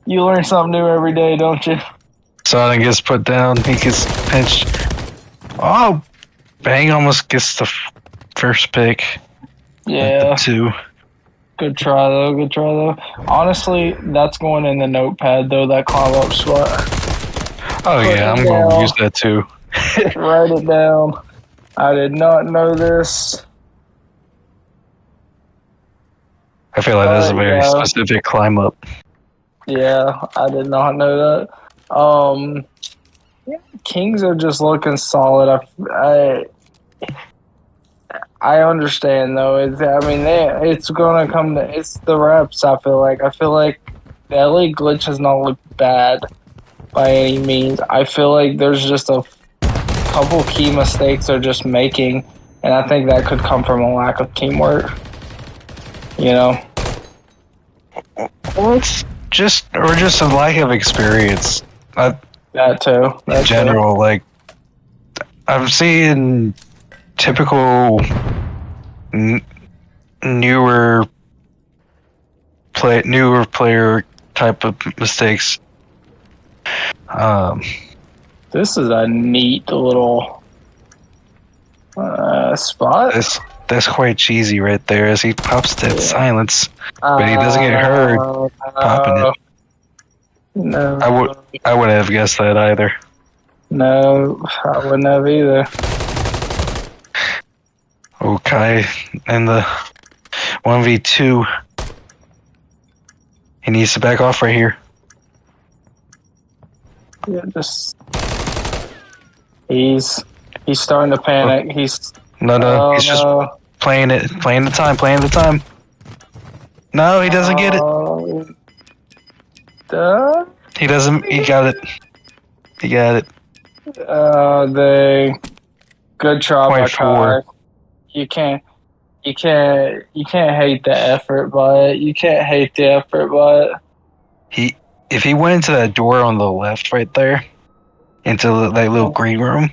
[SPEAKER 2] You learn something new every day, don't you?
[SPEAKER 3] Saladin gets put down. He gets pinched. Oh, Bang almost gets the first pick.
[SPEAKER 2] Yeah.
[SPEAKER 3] 2.
[SPEAKER 2] Good try though. Honestly, that's going in the notepad though. That climb up spot.
[SPEAKER 3] Oh yeah, I'm going to use that too.
[SPEAKER 2] Write it down. I did not know this.
[SPEAKER 3] I feel like that's a very specific climb up.
[SPEAKER 2] Yeah, I did not know that. Kings are just looking solid. I understand though. It's gonna come to it's the reps. I feel like the LA glitch has not looked bad by any means. I feel like there's just a couple key mistakes they're just making, and I think that could come from a lack of teamwork.
[SPEAKER 3] Well, it's just a lack of experience.
[SPEAKER 2] That too.
[SPEAKER 3] In general, like I'm seeing typical newer player type of mistakes.
[SPEAKER 2] This is a neat little spot.
[SPEAKER 3] That's quite cheesy right there as he pops that silence, but he doesn't get heard popping it.
[SPEAKER 2] No,
[SPEAKER 3] I wouldn't have guessed that either.
[SPEAKER 2] No, I wouldn't have either.
[SPEAKER 3] Okay, and the 1v2. He needs to back off right here.
[SPEAKER 2] Yeah, he's starting to panic. He's
[SPEAKER 3] just playing the time. No, he doesn't get it. He doesn't. He got it.
[SPEAKER 2] Good job by
[SPEAKER 3] 0.4.
[SPEAKER 2] Kai. You can't hate the effort, but
[SPEAKER 3] If he went into that door on the left right there, into that little green room,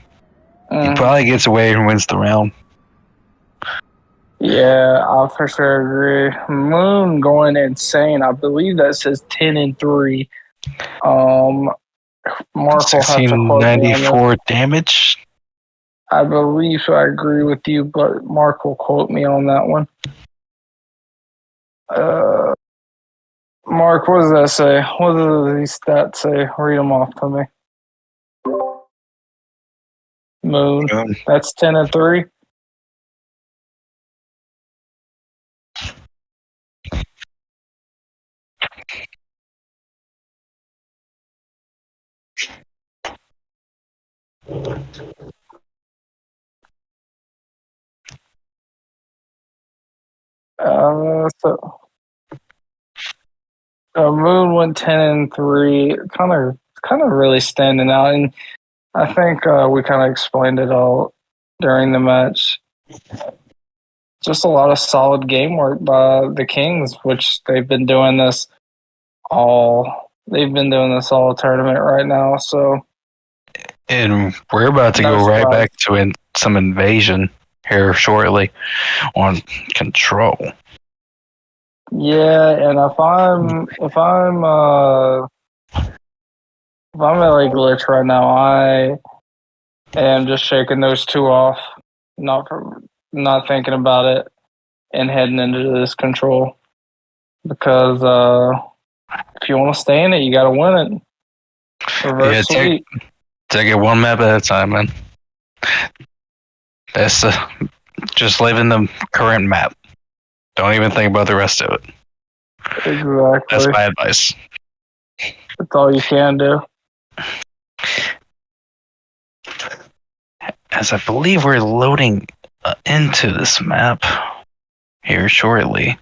[SPEAKER 3] he probably gets away and wins the round.
[SPEAKER 2] Yeah, I for sure agree. Moon going insane. I believe that says 10-3. Mark will have to quote me on
[SPEAKER 3] 1694 damage.
[SPEAKER 2] I believe so. I agree with you, but Mark will quote me on that one. Mark, what does that say? What do these stats say? Read them off to me. Moon. That's 10-3. So Moon went 10-3, kind of really standing out, and I think we kind of explained it all during the match. Just a lot of solid game work by the Kings, which they've been doing this all tournament right now. So,
[SPEAKER 3] and we're about to go right back to some invasion here shortly on Control.
[SPEAKER 2] Yeah, and if I'm LA Glitch right now, I am just shaking those two off, not thinking about it, and heading into this Control, because if you want to stay in it, you got to win it. Reverse sweep.
[SPEAKER 3] Take it one map at a time, man. That's just live in the current map. Don't even think about the rest of it.
[SPEAKER 2] Exactly.
[SPEAKER 3] That's my advice.
[SPEAKER 2] That's all you can do.
[SPEAKER 3] as I believe we're loading into this map here shortly.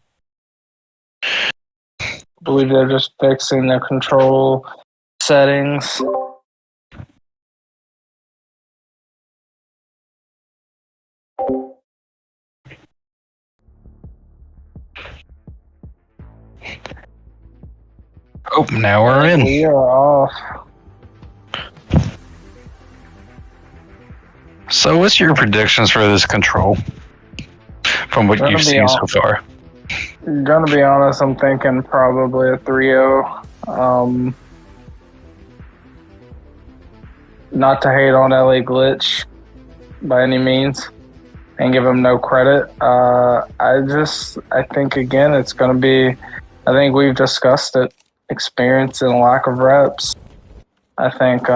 [SPEAKER 2] I believe they're just fixing the control settings.
[SPEAKER 3] Oh, now we're in.
[SPEAKER 2] We are off.
[SPEAKER 3] So, what's your predictions for this control from what you've seen so far?
[SPEAKER 2] Gonna be honest, I'm thinking probably a 3-0. Not to hate on LA Glitch by any means and give him no credit. I think again it's gonna be, I think we've discussed it, experience and lack of reps. I think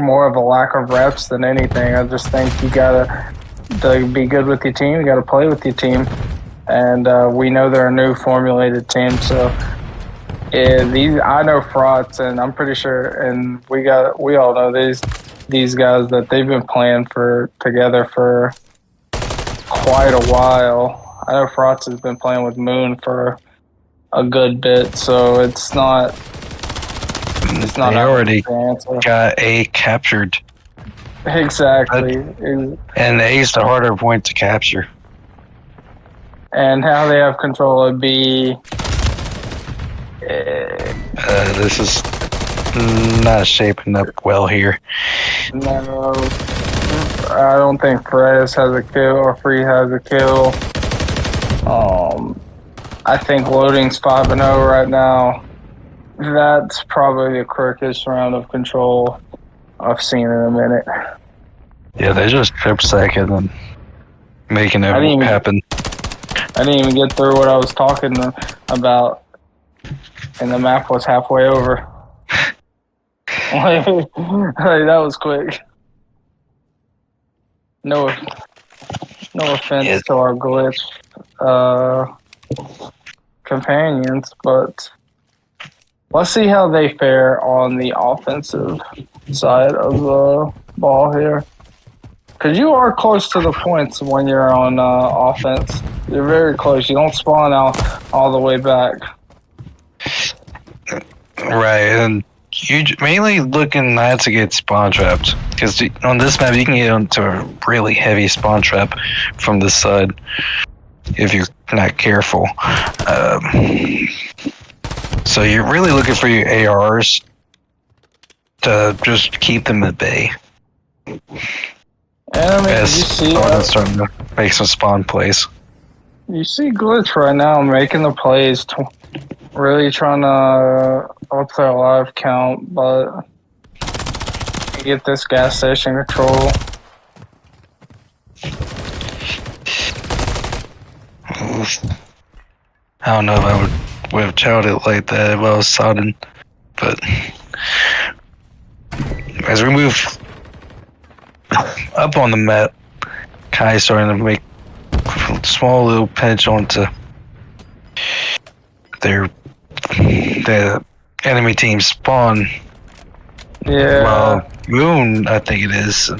[SPEAKER 2] more of a lack of reps than anything. I just think you gotta, to be good with your team, you gotta play with your team. And we know they're a new formulated team, so I know Frauds, and I'm pretty sure, and we all know these guys that they've been playing together for quite a while. I know Frauds has been playing with Moon for a good bit, so it's not. They
[SPEAKER 3] already got A captured.
[SPEAKER 2] Exactly,
[SPEAKER 3] and A is the harder point to capture.
[SPEAKER 2] And how they have control of B.
[SPEAKER 3] This is not shaping up well here.
[SPEAKER 2] No, I don't think Perez has a kill or Free has a kill. I think loading's 5-0 right now. That's probably the quickest round of control I've seen in a minute.
[SPEAKER 3] Yeah, they just trip second and making it happen.
[SPEAKER 2] I didn't even get through what I was talking about, and the map was halfway over. Like, that was quick. No offense to our glitch companions, but let's see how they fare on the offensive side of the ball here. Because you are close to the points when you're on offense. You're very close. You don't spawn out all the way back.
[SPEAKER 3] Right, and you mainly looking not to get spawn trapped. Because on this map, you can get into a really heavy spawn trap from this side if you're not careful. So you're really looking for your ARs to just keep them at bay.
[SPEAKER 2] And I mean, you see,
[SPEAKER 3] starting to make some spawn plays.
[SPEAKER 2] You see Glitch right now making the plays, really trying to up their live count, but get this gas station control.
[SPEAKER 3] I don't know if I would have chowed it like that if I was sodding, but as we move up on the map, Kai's starting to make a small little pinch onto the enemy team spawn.
[SPEAKER 2] Yeah.
[SPEAKER 3] Well, Moon, I think it is,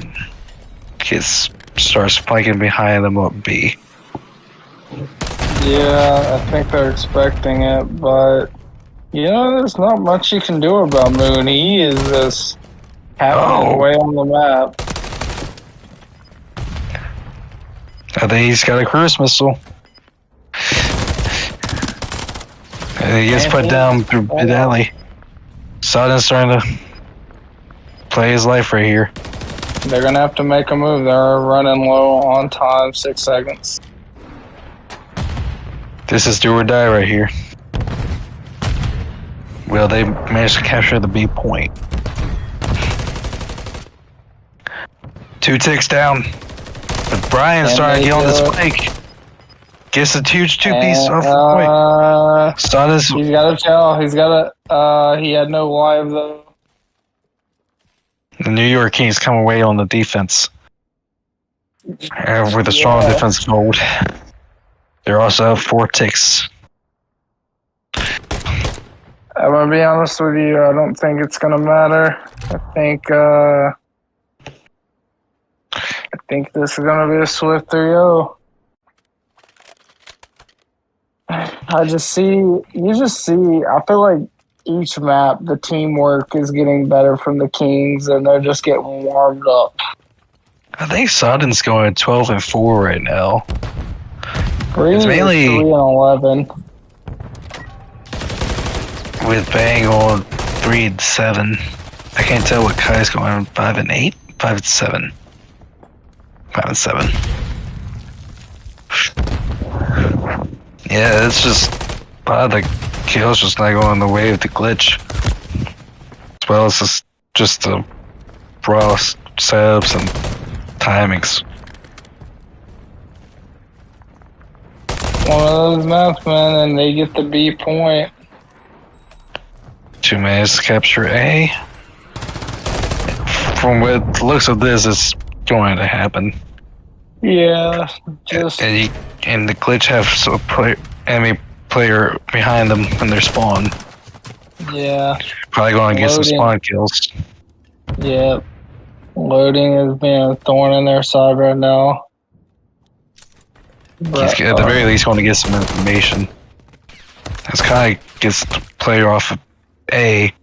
[SPEAKER 3] starts flanking behind them up B.
[SPEAKER 2] Yeah, I think they're expecting it, but there's not much you can do about Moon. He is just having his way on the map.
[SPEAKER 3] I think he's got a cruise missile. And he gets put down through mid alley. Sodden's starting to play his life right here.
[SPEAKER 2] They're gonna have to make a move. They're running low on time, 6 seconds.
[SPEAKER 3] This is do or die right here. Well, they managed to capture the B point. 2 ticks down. But Brian's starting to get on this spike. Gets a huge 2-piece off the point.
[SPEAKER 2] He's got a tell. He had no live though.
[SPEAKER 3] The New York Kings come away on the defense. With a strong defense mode. They also have 4 ticks.
[SPEAKER 2] I'm gonna be honest with you, I don't think it's gonna matter. I think I think this is gonna be a swift 3-0. I feel like each map, the teamwork is getting better from the Kings, and they're just getting warmed up.
[SPEAKER 3] I think Sodden's going 12-4 right now.
[SPEAKER 2] It's
[SPEAKER 3] mainly
[SPEAKER 2] 3-11.
[SPEAKER 3] with Bang on 3-7. I can't tell what Kai's going on. 5-8, 5-7, 5-7. Yeah, it's just a lot of the kills just not going the way of the glitch. As well as just the raw setups and timings.
[SPEAKER 2] One of those maps, man, and they get the B point.
[SPEAKER 3] 2 minutes to capture A. From what the looks of this, it's going to happen.
[SPEAKER 2] Yeah, just
[SPEAKER 3] And the glitch have enemy player behind them when they're spawn.
[SPEAKER 2] yeah,
[SPEAKER 3] Probably going to get some
[SPEAKER 2] Loading.
[SPEAKER 3] spawn kills.
[SPEAKER 2] yeah. Loading is being a thorn in their side right now.
[SPEAKER 3] He's at the very least going to get some information. As Kai gets the player off of A.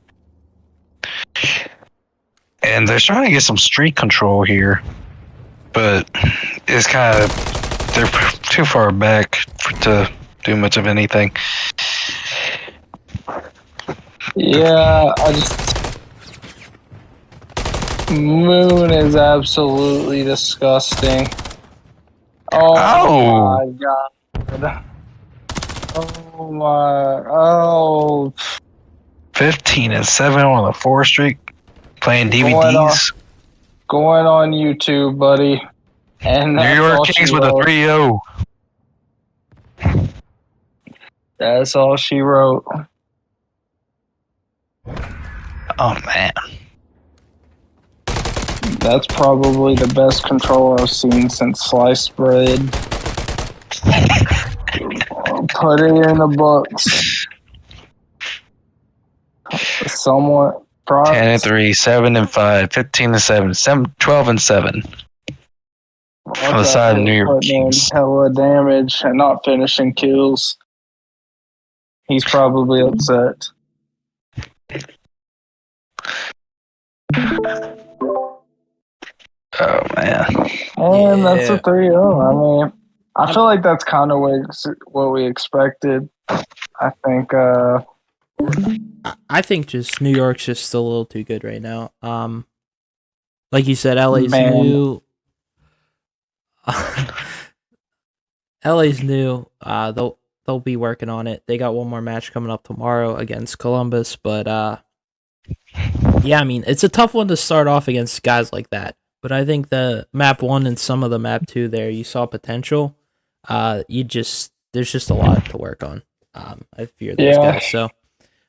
[SPEAKER 3] And they're trying to get some streak control here. But it's kind of, they're too far back to do much of anything.
[SPEAKER 2] Yeah, Moon is absolutely disgusting. Oh my god. Oh.
[SPEAKER 3] 15-7 on the 4 streak. Playing DVDs.
[SPEAKER 2] Going on YouTube, buddy. And
[SPEAKER 3] New York Kings with a 3-0.
[SPEAKER 2] That's all she wrote.
[SPEAKER 3] Oh man.
[SPEAKER 2] That's probably the best control I've seen since sliced bread. Put it in the books. Somewhat.
[SPEAKER 3] 10-3, 7-5, 15-7, 12-7. On the side of New York Kings.
[SPEAKER 2] Hella damage and not finishing kills. He's probably upset.
[SPEAKER 3] Oh man.
[SPEAKER 2] And that's a 3-0. I mean, I feel like that's kind of what we expected. I think
[SPEAKER 1] just New York's just still a little too good right now. Like you said, LA's new. LA's new. They'll be working on it. They got one more match coming up tomorrow against Columbus, but yeah, I mean, it's a tough one to start off against guys like that. But I think the map 1 and some of the map 2 there, you saw potential. There's just a lot to work on. I fear those guys. So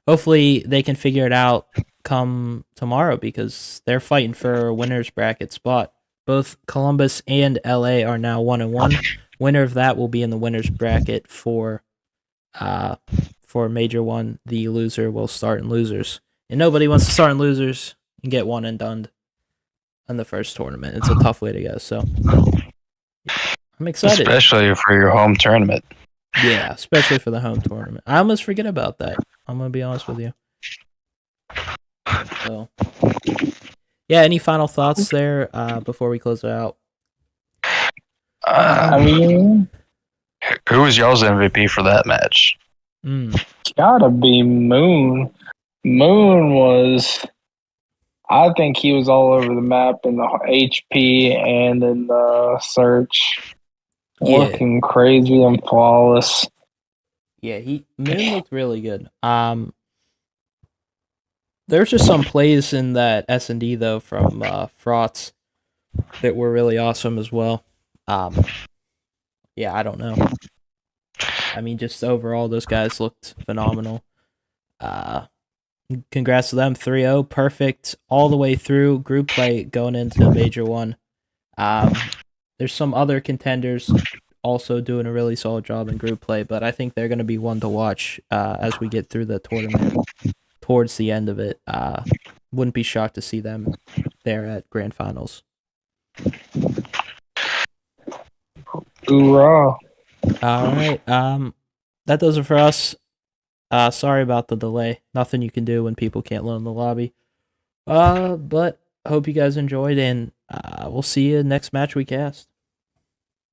[SPEAKER 1] hopefully they can figure it out come tomorrow because they're fighting for a winner's bracket spot. Both Columbus and LA are now 1-1. Winner of that will be in the winner's bracket for Major 1. The loser will start in losers. And nobody wants to start in losers and get one and done in the first tournament. It's a tough way to go, so I'm excited.
[SPEAKER 3] Especially for your home tournament.
[SPEAKER 1] Yeah, especially for the home tournament. I almost forget about that. I'm going to be honest with you. So, yeah, any final thoughts there before we close it out?
[SPEAKER 2] I mean,
[SPEAKER 3] who was y'all's MVP for that match?
[SPEAKER 2] Gotta be Moon. Moon was, I think he was all over the map in the HP and in the search. Yeah. Looking crazy and flawless.
[SPEAKER 1] Yeah, Moon looked really good. There's just some plays in that S&D though from Fraughts that were really awesome as well. Yeah, I don't know. I mean, just overall, those guys looked phenomenal. Congrats to them, 3-0, perfect all the way through group play going into Major 1. There's some other contenders also doing a really solid job in group play, but I think they're going to be one to watch as we get through the tournament towards the end of it. Wouldn't be shocked to see them there at Grand Finals.
[SPEAKER 2] Hoorah.
[SPEAKER 1] All right. That does it for us. Sorry about the delay. Nothing you can do when people can't load in the lobby. But hope you guys enjoyed, and we'll see you next match we cast.